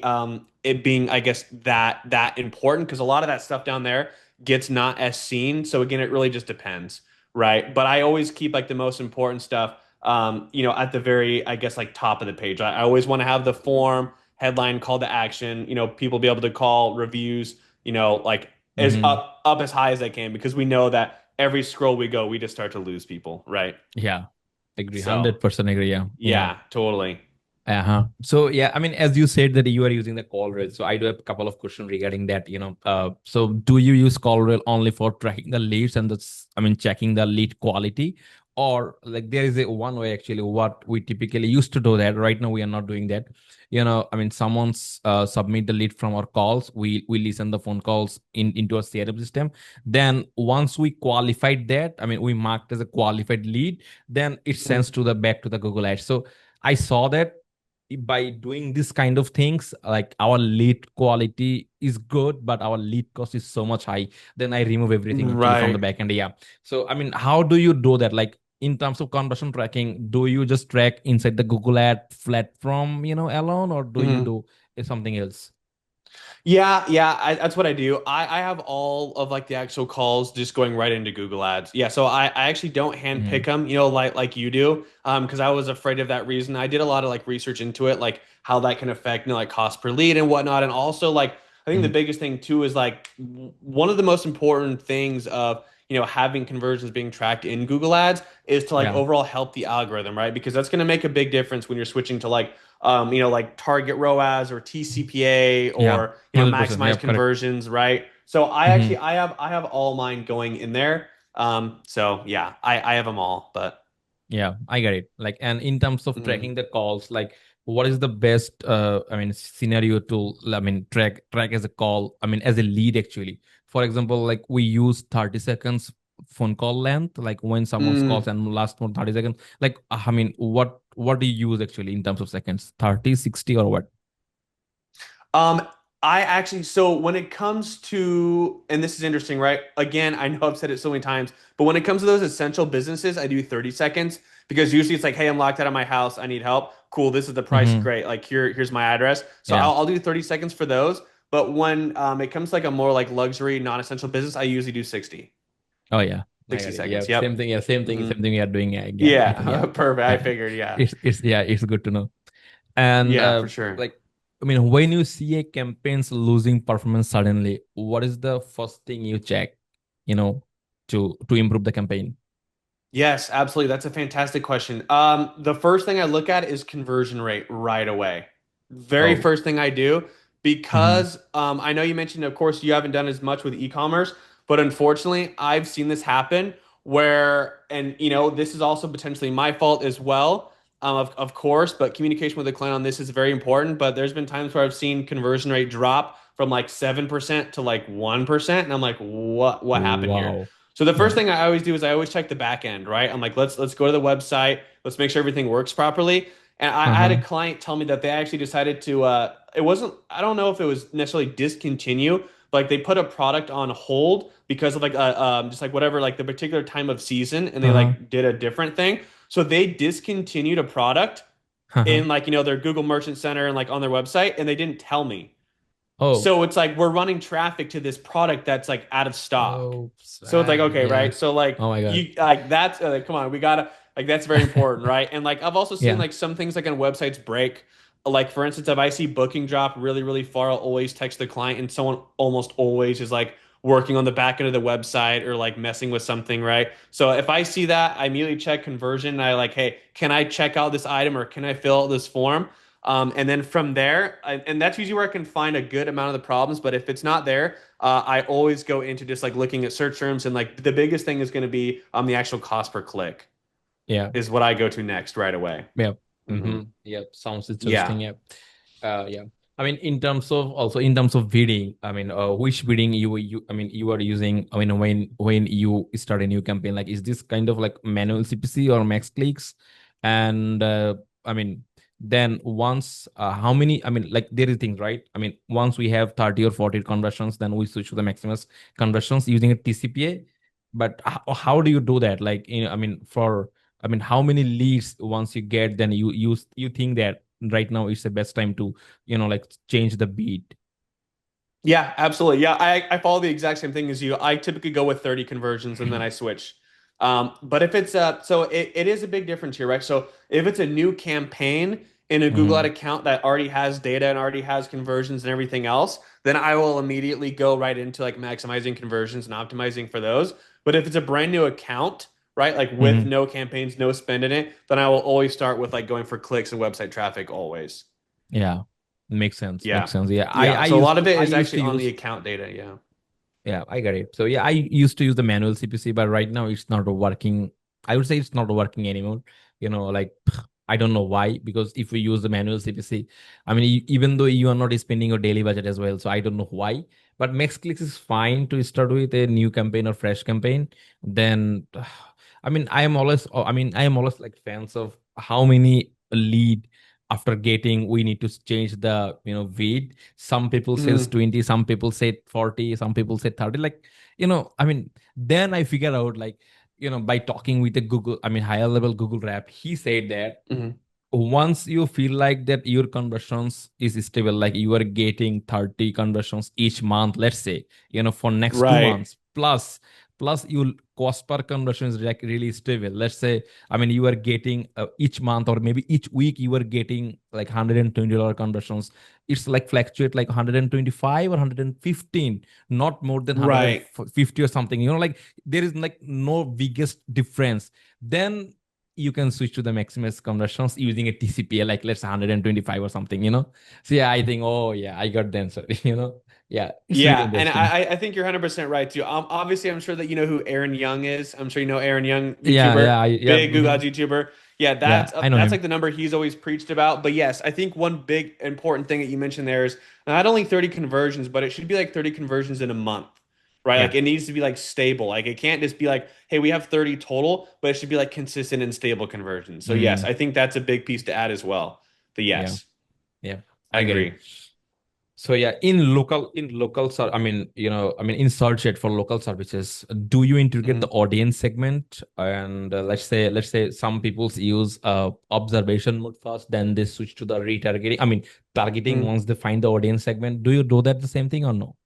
it being, I guess, that important because a lot of that stuff down there gets not as seen. So again, it really just depends, right? But I always keep like the most important stuff at the very, I guess, like top of the page. I always want to have the form, headline, call to action, people be able to call reviews, like as Hmm. up as high as they can because we know that every scroll we go, we just start to lose people, right? Yeah, agree. So 100% agree. Yeah, yeah. yeah, totally. Uh-huh. So yeah, I mean, as you said that you are using the call rail, so I do have a couple of questions regarding that. So do you use call rail only for tracking the leads and I mean, checking the lead quality, or like there is a one way actually what we typically used to do that. Right now we are not doing that. I mean, someone's submit the lead from our calls. We listen the phone calls into a CRM system. Then once we qualified that, I mean, we marked as a qualified lead. Then it sends Mhm. to the back to the Google Ads. So I saw that by doing this kind of things, like our lead quality is good but our lead cost is so much high, then I remove everything actually from the Right. back end. Yeah, so I mean, how do you do that, like in terms of conversion tracking? Do you just track inside the Google ad platform alone, or do you Mhm. do something else? Yeah, yeah, that's what I do. I have all of like the actual calls just going right into Google Ads. Yeah, so I actually don't hand pick Hmm. them, like you do, because I was afraid of that reason. I did a lot of like research into it, like how that can affect, like cost per lead and whatnot, and also like I think the Hmm. biggest thing too is like one of the most important things of having conversions being tracked in Google Ads is to like Yeah, overall help the algorithm, right? Because that's going to make a big difference when you're switching to like like target ROAS or TCPA yeah, or $100%, yeah, maximize correct. conversions, right? So I actually Hmm. I have all mine going in there. So yeah, I have them all, but Yeah, I get it. Like, and in terms of mm, tracking the calls, like, what is the best, I mean, scenario to, I mean, track as a call, I mean, as a lead actually. For example, like we use 30 seconds phone call length, like when someone's calls mm, and last more 30 seconds. Like, I mean, what do you use actually in terms of seconds? 30, 60, or what? Um, I actually, so when it comes to, and this is interesting, right? Again, I know I've said it so many times, but when it comes to those essential businesses, I do 30 seconds because usually it's like, hey, I'm locked out of my house. I need help. Cool. This is the price. Mm-hmm. Great. Like here's my address. So Yeah. I'll do 30 seconds for those. But when it comes to like a more like luxury, non-essential business, I usually do 60, Oh yeah, I 60 got it. Yeah, seconds. same Yep. thing. Yeah, same thing. Hmm. Same thing we are doing. Yeah, getting. Yeah. Yeah. Perfect. I Uh, figured. Yeah. it's yeah, it's good to know. And Yeah, for sure. like, I mean, when you see a campaign's losing performance suddenly, what is the first thing you check, you know, to improve the campaign? Yes, absolutely. That's a fantastic question. The first thing I look at is conversion rate right away. Very Oh. first thing I do, Mm-hmm. because I know you mentioned, of course, you haven't done as much with e-commerce, but unfortunately, I've seen this happen where, and this is also potentially my fault as well, of course, but communication with the client on this is very important. But there's been times where I've seen conversion rate drop from like 7% to like 1%, and I'm like, what happened here? Wow. So the first Yeah. thing I always do is I always check the back end, right? I'm like, let's go to the website, let's make sure everything works properly. And I had a Uh-huh. client tell me that they actually decided to it wasn't, I don't know if it was necessarily discontinue, but like they put a product on hold because of like just like whatever, like the particular time of season, and they Uh-huh. like did a different thing. So they discontinued a product Uh-huh. in like their Google Merchant Center and like on their website, and they didn't tell me. Oh. So it's like we're running traffic to this product that's like out of stock. Oh. So it's like, okay, Yeah. right? So like Oh my God. you like that's come on, we gotta like that's very important, right? And like I've also seen Yeah. like some things like on websites break. Like for instance, if I see booking drop really, really far, I'll always text the client, and someone almost always is like, working on the back end of the website or like messing with something, right? So if I see that, I immediately check conversion. And I like, hey, can I check out this item or can I fill out this form? And then from there, and that's usually where I can find a good amount of the problems. But if it's not there, I always go into just like looking at search terms, and like the biggest thing is going to be the actual cost per click Yeah. is what I go to next right away. Yeah. Hmm. Yeah. Sounds interesting. Yeah. Yeah. Yeah. I mean, in terms of also in terms of bidding, I mean, which bidding I mean, you are using, I mean, when you start a new campaign, like, is this kind of like manual CPC or max clicks? And I mean, then once, how many, I mean, like there is things, right? I mean, once we have 30 or 40 conversions, then we switch to the maximus conversions using a TCPA. But how do you do that? Like, I mean, I mean, how many leads once you get, then you think that right now it's the best time to, like change the beat. Yeah, absolutely. Yeah, I follow the exact same thing as you. I typically go with 30 conversions and then I switch. But if it's so it is a big difference here, right? So if it's a new campaign in a Google Ad Hmm. account that already has data and already has conversions and everything else, then I will immediately go right into like maximizing conversions and optimizing for those. But if it's a brand new account, right, like with Hmm. no campaigns, no spend in it, then I will always start with like going for clicks and website traffic always. Yeah, makes sense. Yeah. Makes sense. Yeah, Yeah. So a lot of it I is used actually to on the use. account data. Yeah. Yeah, I get it. So yeah, I used to use the manual CPC, but right now it's not working. I would say it's not working anymore. Like I don't know why, because if we use the manual CPC, I mean, even though you are not spending your daily budget as well, so I don't know why. But max clicks is fine to start with a new campaign or fresh campaign. Then, I mean, I am always like fans of how many lead after getting we need to change the weight. Some people says Mm, 20, some people say 40, some people say 30, like, I mean, then I figure out, like, by talking with a Google, I mean, higher level Google rep, he said that mhm. once you feel like that your conversions is stable, like you are getting 30 conversions each month, let's say, for next two Right. months plus your cost per conversion is like really stable, let's say, I mean, you are getting each month or maybe each week you are getting like $120 conversions. It's like fluctuate like 125 or 115, not more than Right. 150 or something, like there is like no biggest difference. Then you can switch to the Maximus conversions using a TCPA, like let's say 125 or something. So yeah, I think, oh yeah, I got the answer, Yeah, it's really Yeah, and interesting. I think you're 100% right too. Obviously, I'm sure that you know who Aaron Young is. I'm sure you know Aaron Young, Yeah, YouTuber, yeah, yeah. big Google Ads YouTuber. Yeah, Yeah, I know that's him. like the number he's always preached about. But yes, I think one big important thing that you mentioned there is not only 30 conversions, but it should be like 30 conversions in a month, right? Like Yeah. it needs to be like stable. Like it can't just be like, hey, we have 30 total, but it should be like consistent and stable conversions. So yes, Mm, I think that's a big piece to add as well. But yeah, yes, yeah, I I get it. agree. So yeah, I mean, in search it for local services, do you integrate the Mhm. audience segment? And let's say some people use observation mode first, then they switch to the retargeting. I mean, targeting Mhm. once they find the audience segment. Do you do that the same thing or no?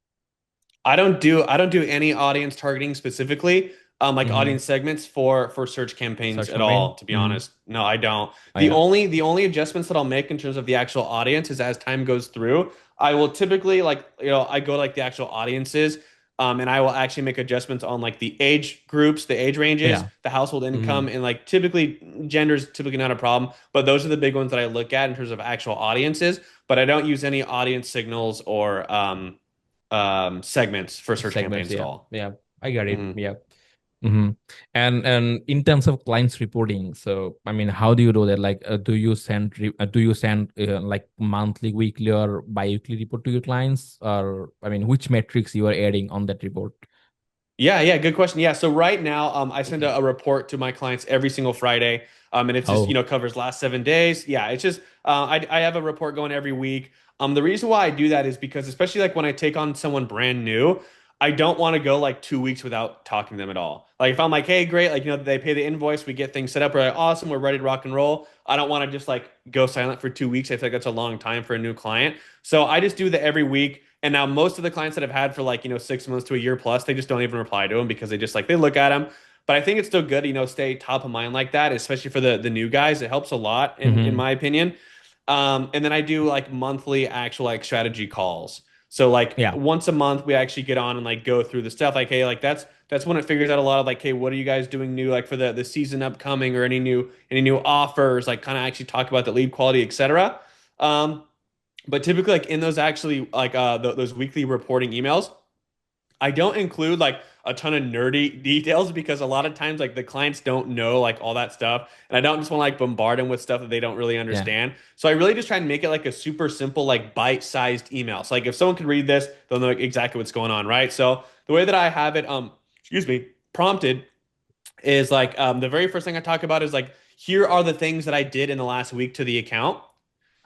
I don't do any audience targeting specifically, like Mm-hmm. audience segments for search campaigns Search at campaign. all, to be Mm-hmm. honest. No, I don't. Oh, yeah. The only adjustments that I'll make in terms of the actual audience is as time goes through, I will typically like, I go like the actual audiences, and I will actually make adjustments on like the age groups, the age ranges, Yeah. the household Mm-hmm. income, and like typically gender is typically not a problem, but those are the big ones that I look at in terms of actual audiences. But I don't use any audience signals or segments for search Segments. campaigns at Yeah. all. Yeah. I got it. Mhm. Yeah. Mm-hmm. And in terms of clients reporting, so I mean, how do you do that? Like, do you send like monthly, weekly, or bi-weekly report to your clients, or I mean, which metrics you are adding on that report? Yeah, yeah, good question. Yeah, so right now, I send a report to my clients every single Friday, and it's just Oh. covers last 7 days. Yeah, it's just I have a report going every week. The reason why I do that is because especially like when I take on someone brand new, I don't want to go like 2 weeks without talking to them at all. Like if I'm like, hey, great, like they pay the invoice, we get things set up, we're like, awesome, we're ready to rock and roll. I don't want to just like go silent for 2 weeks. I feel like that's a long time for a new client. So I just do that every week. And now most of the clients that I've had for like, 6 months to a year plus, they just don't even reply to them because they just like they look at them. But I think it's still good, stay top of mind like that, especially for the new guys. It helps a lot in Mm-hmm. my opinion. And then I do like monthly actual like strategy calls. So like Yeah. once a month we actually get on and like go through the stuff. Like, hey, like that's when it figures out a lot of like, hey, what are you guys doing new like for the season upcoming or any new offers, like kind of actually talk about the lead quality, etc. Um, but typically like in those actually like those weekly reporting emails, I don't include like a ton of nerdy details because a lot of times like the clients don't know like all that stuff, and I don't just want to like bombard them with stuff that they don't really Yeah. understand. So I really just try and make it like a super simple like bite-sized email. So like if someone could read this, they'll know exactly what's going on, right? So the way that I have it excuse me, prompted is like the very first thing I talk about is like here are the things that I did in the last week to the account.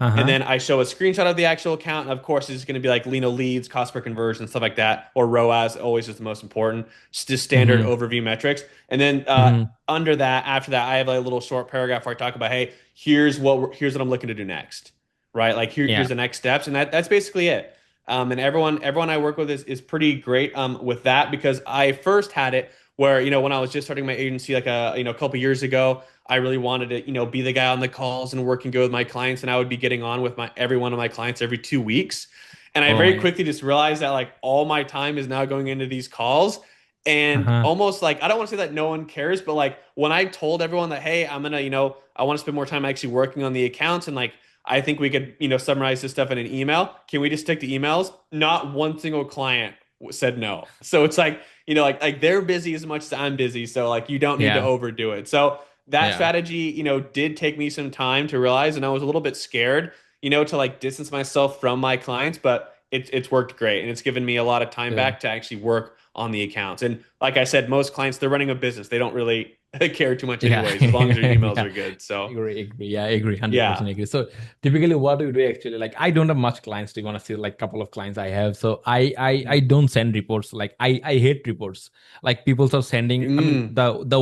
And Uh-huh. then I show a screenshot of the actual account. And of course, it's going to be like leads, cost per conversion, stuff like that, or ROAS, always is the most important, just standard Mm-hmm. overview metrics. And then Mm-hmm. under that, after that, I have like a little short paragraph where I talk about, hey, here's what I'm looking to do next, right? Like here's Yeah. the next steps, and that's basically it. And everyone I work with is pretty great with that because I first had it where when I was just starting my agency like a couple years ago. I really wanted to, be the guy on the calls and working good with my clients. And I would be getting on with every one of my clients every 2 weeks. And I Oh very my God. quickly just realized that like all my time is now going into these calls. And Uh-huh. almost like, I don't want to say that no one cares, but like when I told everyone that, hey, I'm going to, I want to spend more time actually working on the accounts and like, I think we could, summarize this stuff in an email. Can we just stick to emails? Not one single client said no. So it's like, like they're busy as much as I'm busy. So like you don't need to Yeah. overdo it. So that Yeah. strategy, did take me some time to realize, and I was a little bit scared, to like distance myself from my clients, but it's worked great, and it's given me a lot of time Yeah. back to actually work on the accounts. And like I said, most clients they're running a business; they don't really care too much, Yeah. anyways, as long as their emails Yeah. are good. So Agree. Yeah, I agree. yeah. 100% agree. So typically what do you do actually? Like I don't have much clients to be honest, like couple of clients I have. So I don't send reports. Like I hate reports. Like people are sending, I mean, Mm, the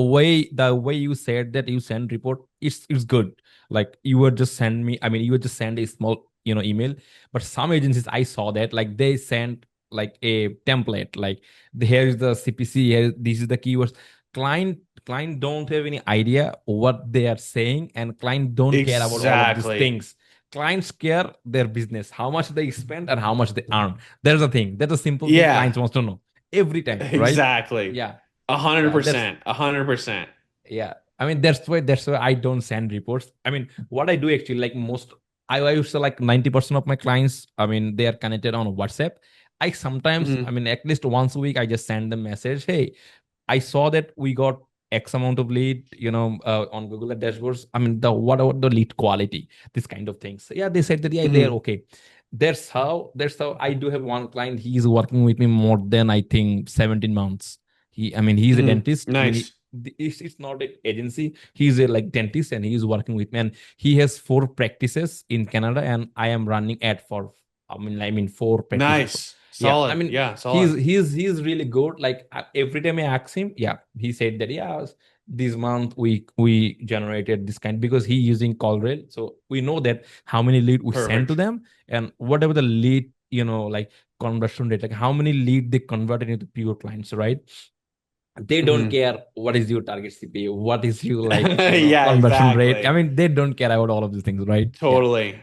way you said that you send report, it's good. Like you would just send me, I mean, you would just send a small, email. But some agencies I saw that like they send like a template, like here is the CPC, here this is the keywords. Client don't have any idea what they are saying, and client don't care about all of these exactly. things. Clients care their business, how much they spend and how much they earn. There's a thing, that's a simple thing Yeah, clients wants to know every time, right? exactly. Yeah. A hundred Yeah, that's percent. 100%. yeah, I mean that's why I don't send reports. I mean, what I do actually, like most, I used to like 90% of my clients, I mean, they are connected on WhatsApp. I sometimes, I Mhm. mean, at least once a week I just send them message, hey, I saw that we got X amount of lead, on Google Ad dashboards. I mean, what about the lead quality? This kind of things. Yeah, they said that yeah, they're Mhm. okay. That's how I do have one client. He's working with me more than I think 17 months. I mean, he's a Mhm. dentist. I mean, Nice. it's not an agency. He's a like dentist, and he's working with me. And he has 4 practices in Canada, and I am running ad for. I mean, 4 practices. Nice. Yeah, I Solid. mean, Yeah, he's solid. he's he's really good. Like every time I ask him, yeah, he said that yeah, this month we generated this kind because he using CallRail, so we know that how many lead we send to Perfect. them and whatever the lead, like conversion rate, like how many lead they converted into pure clients, right? They don't Mhm. care what is your target CPA, what is your like Yeah, conversion rate. I exactly. mean, they don't care about all of these things, right? Yeah, Totally.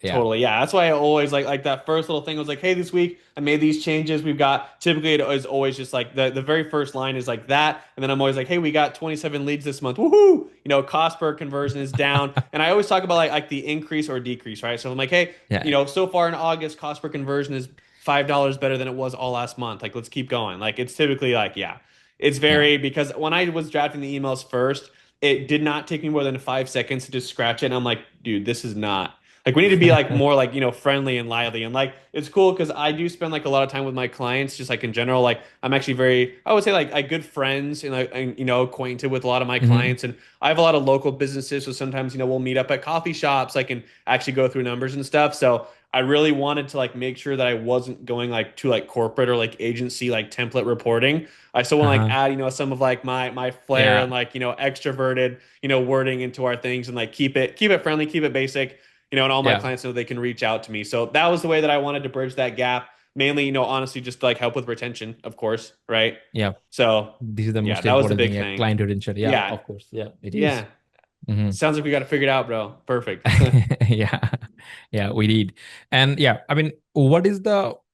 yeah, Totally. Yeah. That's why I always like that first little thing was like, hey, this week I made these changes. We've got typically it is always just like the very first line is like that. And then I'm always like, hey, we got 27 leads this month. Woohoo! Cost per conversion is down. And I always talk about like the increase or decrease, right? So I'm like, hey, yeah, so far in August, cost per conversion is $5 better than it was all last month. Like, let's keep going. Like it's typically like, yeah. It's yeah. very because when I was drafting the emails first, it did not take me more than 5 seconds to just scratch it. And I'm like, dude, this is not like we need to be like more like friendly and lively and like it's cool because I do spend like a lot of time with my clients just like in general like I'm actually very I would say like good friends and like and, acquainted with a lot of my Hmm. clients and I have a lot of local businesses so sometimes we'll meet up at coffee shops like and actually go through numbers and stuff so I really wanted to like make sure that I wasn't going like to like corporate or like agency like template reporting. I still want to like Uh-huh. add some of like my flair Yeah, and like extroverted wording into our things and like keep it friendly, keep it basic and all my yeah, clients know they can reach out to me. So that was the way that I wanted to bridge that gap. Mainly, honestly, just to, like help with retention, of course, right? yeah. So This is the yeah, most that was a important thing. big Yeah, thing. client retention. Yeah, Yeah, of course. Yeah, it is. yeah. Hmm. Sounds like we got to figure it out, bro. Perfect. Yeah, yeah, we did. And yeah, I mean,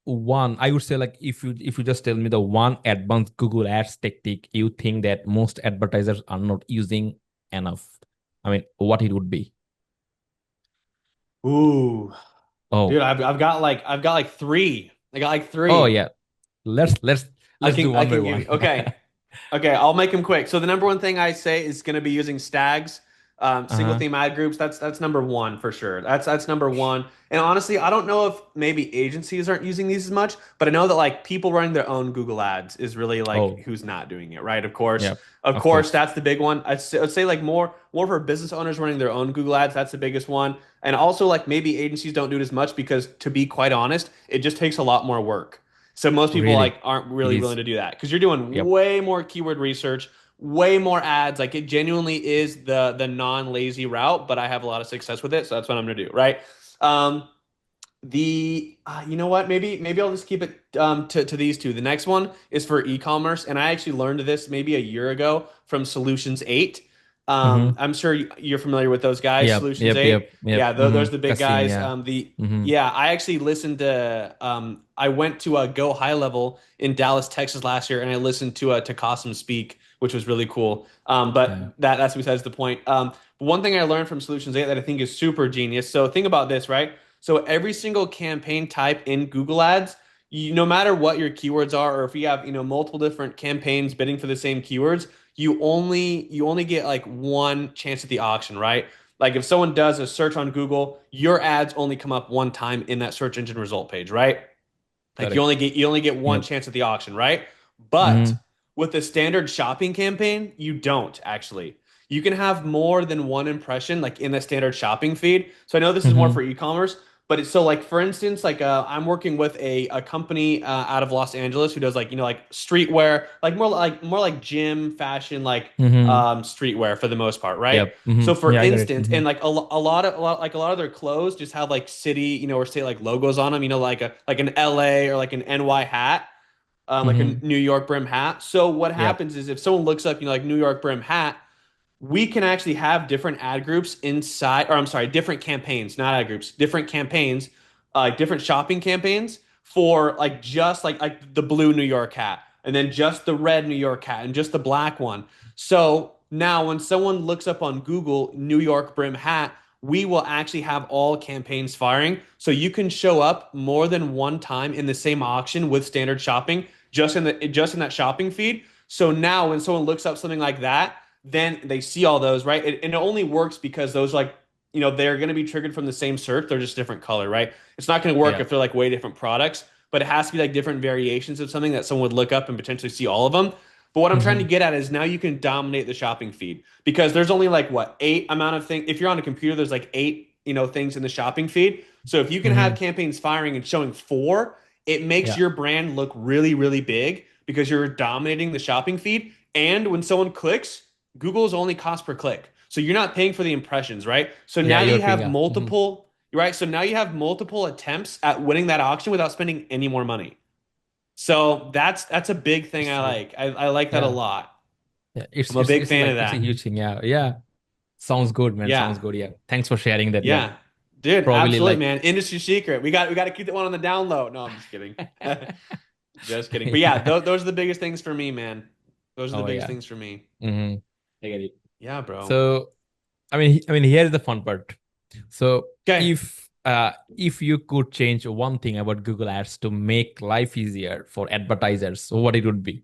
one, I would say like if you just tell me the one advanced Google Ads tactic you think that most advertisers are not using enough, I mean, what it would be? Ooh, dude, Oh, I've got like three. I got like oh three. yeah. Let's do I one by can give one. you. Okay. Okay, I'll make them quick. So the number one thing I say is going to be using stags, single Uh-huh. theme ad groups. That's number one for sure. That's number one. And honestly, I don't know if maybe agencies aren't using these as much, but I know that like people running their own Google ads is really like Oh, who's not doing it, right? yeah, Of of course, course. that's the big one. I'd say like more for business owners running their own Google ads. That's the biggest one. And also like maybe agencies don't do it as much because to be quite honest, it just takes a lot more work. So most people Really, like aren't it really willing is. to do that because you're doing Yep. way more keyword research, way more ads. Like it genuinely is the non-lazy route, but I have a lot of success with it, so that's what I'm gonna do, right? Um, the you know what? Maybe I'll just keep it to these two. The next one is for e-commerce, and I actually learned this maybe a year ago from Solutions 8. Mm-hmm. I'm sure you're familiar with those guys, Yep, Solutions yep, 8. yep, yep. Yeah, Mm-hmm. those are the big Casino, guys. yeah. The Mm-hmm. Yeah, I actually listened to I went to a Go High Level in Dallas, Texas last year, and I listened to Qasim speak, which was really cool. But Yeah. that's besides the point. One thing I learned from Solutions 8 that I think is super genius. So think about this, right? So every single campaign type in Google Ads, no matter what your keywords are, or if you have multiple different campaigns bidding for the same keywords, you only get like one chance at the auction, right? Like if someone does a search on Google, your ads only come up one time in that search engine result page, right? Like you Correct. only get you only get one Yep. chance at the auction, right? But Mm-hmm. with the standard shopping campaign, you don't actually. You can have more than one impression like in the standard shopping feed. So I know this is more Mm-hmm. for e-commerce, but it's so like for instance, like I'm working with a company out of Los Angeles who does like like streetwear, like more like gym fashion, like Mm-hmm. streetwear for the most part, right? Yep. So Mm-hmm. for Yeah, I got it. instance, Mm-hmm. and like a lot of their clothes just have like city, or state like logos on them, like an LA or like an NY hat, like a Mm-hmm. New York brim hat. So what Yep. happens is if someone looks up, like New York brim hat, we can actually have different ad groups inside, or I'm sorry, different campaigns, not ad groups, different campaigns, different shopping campaigns for like just like the blue New York hat, and then just the red New York hat, and just the black one. So now when someone looks up on Google New York brim hat, we will actually have all campaigns firing. So you can show up more than one time in the same auction with standard shopping, just in that shopping feed. So now when someone looks up something like that, then they see all those, right? And it only works because those like, they're going to be triggered from the same search. They're just different color, right? It's not going to work Yeah. if they're like way different products, but it has to be like different variations of something that someone would look up and potentially see all of them. But what I'm trying to Mm-hmm. get at is now you can dominate the shopping feed because there's only like what, eight amount of things. If you're on a computer, there's like eight, things in the shopping feed. So if you can have Mm-hmm. campaigns firing and showing four, it makes Yeah. your brand look really, really big because you're dominating the shopping feed. And when someone clicks, Google's only cost per click. So you're not paying for the impressions, right? So Yeah, now you're you paying. have Yeah. Mm-hmm. multiple, right? So now you have multiple attempts at winning that auction without spending any more money. So that's a big thing It's I true. like. I like that a Yeah. lot. Yeah. It's I'm a it's big it's fan of like it's a that. huge thing. Yeah. Yeah. Sounds good, man. Yeah. Sounds good. Yeah. Thanks for sharing that. Yeah. Yeah. Dude, Probably absolutely, like man. Industry secret. We got to keep that one on the down low. No, I'm just kidding. Just kidding. But yeah, yeah. those are the biggest things for me, man. Those are the Oh biggest yeah. things for me. Mm-hmm. I get it. Yeah, bro. So I mean, here's the fun part. So Okay. if you could change one thing about Google Ads to make life easier for advertisers, so what it would be?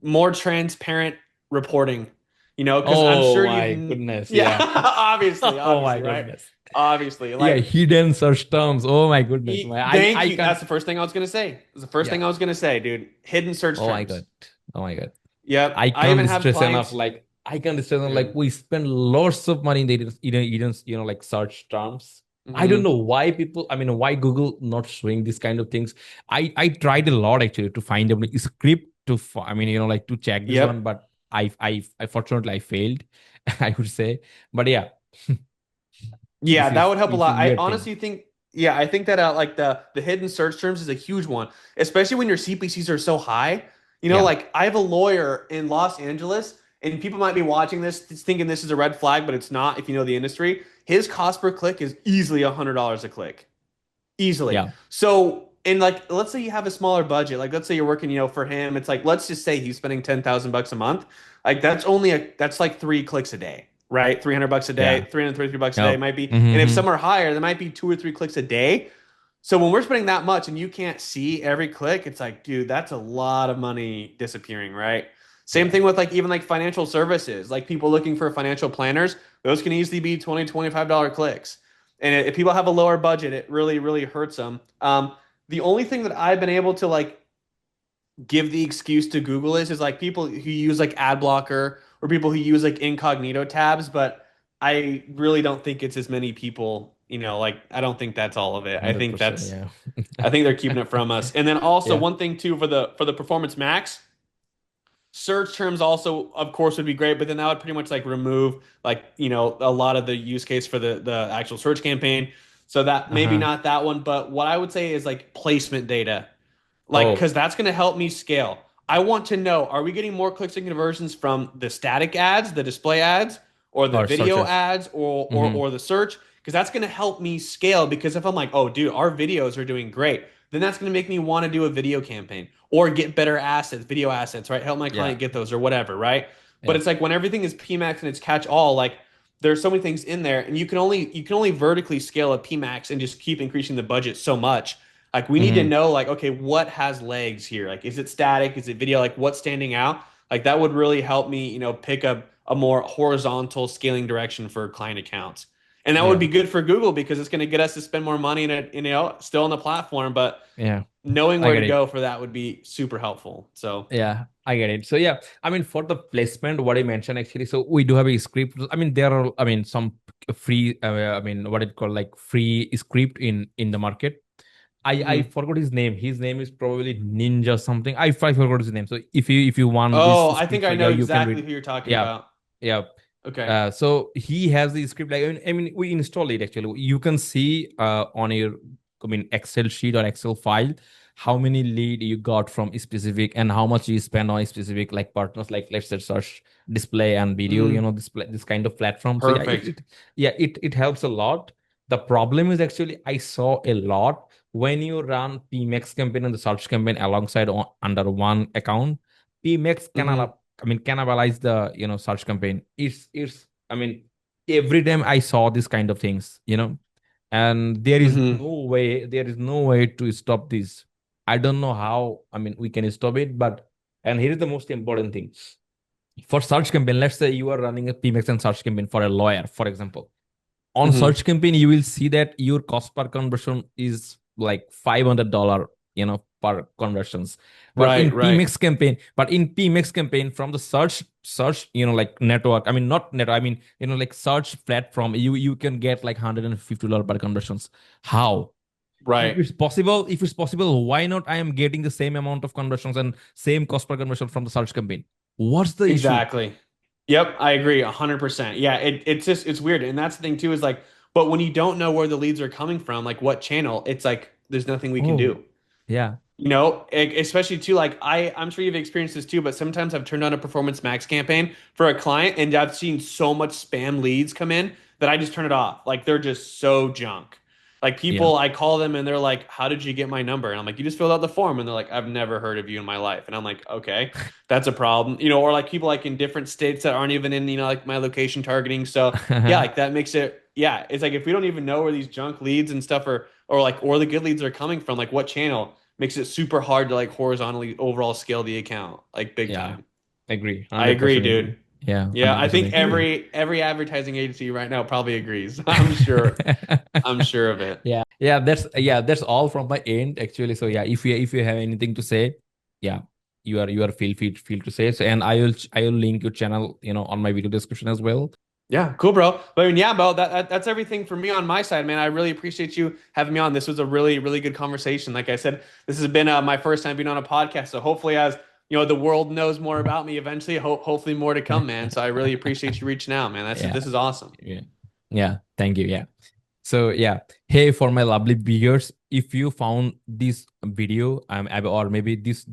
More transparent reporting, because I'm Oh sure my goodness. yeah, Yeah. obviously, Oh my obviously, right? goodness. Obviously, Yeah, like, hidden search terms. Oh my goodness. I thank you. can't. That's the first thing I was gonna say. That's the first Yeah. thing I was gonna say, dude. Hidden search Oh my terms. god. Oh my god. Yep. I I even can't have stress enough. clients, Like I can't stress enough. Like dude. we spend lots of money in the like search terms. I don't Hmm. know why people. I mean, why Google not showing this kind of things. I tried a lot actually to find a script to. I mean, like to check this one, Yep. but I fortunately I failed. I would say, but yeah, Yeah, that would help a it's a lot. I weird thing. honestly think, yeah, I think that like the hidden search terms is a huge one, especially when your CPCs are so high. Yeah. Like I have a lawyer in Los Angeles, and people might be watching this thinking this is a red flag, but it's not if you know the industry. His cost per click is easily $100 a click. Easily. Yeah. So And like, let's say you have a smaller budget. Like, let's say you're working, for him, it's like, let's just say he's spending 10,000 bucks a month. Like, that's like 3 clicks a day, right? 300 bucks a day, Yeah. 333 bucks a day Yep. might be. And if Mm-hmm. some are higher, there might be 2 or 3 clicks a day. So when we're spending that much and you can't see every click, it's like, dude, that's a lot of money disappearing, right? Same Yeah. thing with like even like financial services, like people looking for financial planners, those can easily be 20, $25 clicks. And if people have a lower budget, it really, really hurts them. The only thing that I've been able to like give the excuse to Google is like people who use like ad blocker or people who use like incognito tabs, but I really don't think it's as many people, like I don't think that's all of it. I think 100%. that's Yeah. I think they're keeping it from us. And then also Yeah. one thing too for the Performance Max, search terms also of course would be great, but then that would pretty much like remove like, a lot of the use case for the actual search campaign. So that maybe Uh-huh. not that one, but what I would say is like placement data. Like, Oh, because that's going to help me scale. I want to know, are we getting more clicks and conversions from the static ads, the display ads, or the or video searches. ads, or or, Mm-hmm. or the search? Because that's going to help me scale. Because if I'm like, oh, dude, our videos are doing great, then that's going to make me want to do a video campaign or get better assets, video assets, right? Help my Yeah. client get those or whatever, right? But Yeah. it's like when everything is PMAX and it's catch all, like there's so many things in there, and you can only vertically scale a PMAX and just keep increasing the budget so much. Like we need to Mm-hmm. know like, okay, what has legs here? Like, is it static? Is it video? Like what's standing out? Like that would really help me, pick up a more horizontal scaling direction for client accounts. And that would Yeah. be good for Google because it's going to get us to spend more money in it, still on the platform, but Yeah. knowing I where to get it. go for that would be super helpful. So, Yeah, I get it. So yeah, I mean, for the placement, what I mentioned actually, so we do have a script. I mean, there are, I mean, some free, I mean, what it called like free script in the market. I mhm. forgot his name. His name is probably Ninja something. I forgot his name. So if you want this Oh, I think script, I like yeah, know you can exactly read. who you're talking Yeah, about. yeah. Okay. So he has the script. Like I mean, we install it actually. You can see on your I mean Excel sheet or Excel file how many lead you got from a specific and how much you spend on a specific like partners like let's say search display and video. Mm, This kind of platform. So yeah, perfect. it helps a lot. The problem is actually I saw a lot when you run PMX campaign and the search campaign alongside under one account. PMX Hmm. cannibalize the search campaign. It's I mean every time I saw this kind of things, and Hmm. there is no way to stop this. I don't know how. I mean we can stop it, but and here is the most important thing for search campaign. Let's say you are running a PMX and search campaign for a lawyer, for example. On Hmm. search campaign you will see that your cost per conversion is like $500 per conversions, but Right, in right, PMX campaign from the search like network, I mean not network, I mean like search platform, you can get like $150 per conversions. How? right. If it's possible, why not I am getting the same amount of conversions and same cost per conversion from the search campaign? What's the issue? Exactly. Yep, I agree 100%. Yeah, it's just it's weird. And that's the thing too is like, but when you don't know where the leads are coming from, like what channel, it's like there's nothing we can Oh, do. yeah. Especially too, like I'm sure you've experienced this too, but sometimes I've turned on a Performance Max campaign for a client and I've seen so much spam leads come in that I just turn it off. Like they're just so junk. Like Yeah. people, I call them and they're like, "How did you get my number?" And I'm like, "You just filled out the form." And they're like, "I've never heard of you in my life." And I'm like, "Okay, that's a problem." Or like people like in different states that aren't even in, like my location targeting. So yeah, like that makes it, yeah, it's like if we don't even know where these junk leads and stuff are, or the good leads are coming from, like what channel makes it super hard to like horizontally overall scale the account, like big Yeah, time. agree. I agree, 100% agree. dude. Yeah, Yeah, I 100% think agree. every advertising agency right now probably agrees. I'm sure. I'm sure of it. Yeah, that's all from my end actually. So yeah, if you have anything to say, yeah, you are feel to say. So and I will link your channel, on my video description as well. Yeah, cool, bro. But I mean, yeah, bro, that's everything for me on my side, man. I really appreciate you having me on. This was a really, really good conversation. Like I said, this has been my first time being on a podcast. So hopefully, as the world knows more about me eventually, hopefully more to come, man. So I really appreciate you reaching out, man. Yeah, This is awesome. yeah, yeah. Thank you. Yeah. So yeah, hey, for my lovely viewers, if you found this video or maybe this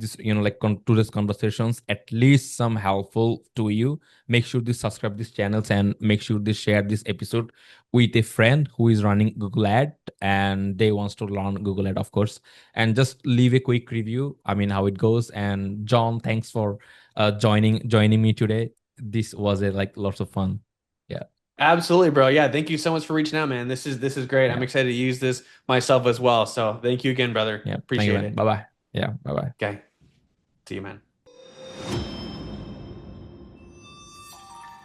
like today's conversations at least some helpful to you, make sure to subscribe these channels and make sure to share this episode with a friend who is running Google Ad and they wants to learn Google Ad, of course. And just leave a quick review, I mean, how it goes. And John, thanks for joining me today. This was a like lots of fun. Yeah. Absolutely, bro. Yeah, thank you so much for reaching out, man. This is great. I'm Yeah. excited to use this myself as well. So thank you again, brother. Yeah. Thank you, Appreciate man. it. Bye bye. Yeah. Bye bye. Okay. See you, man.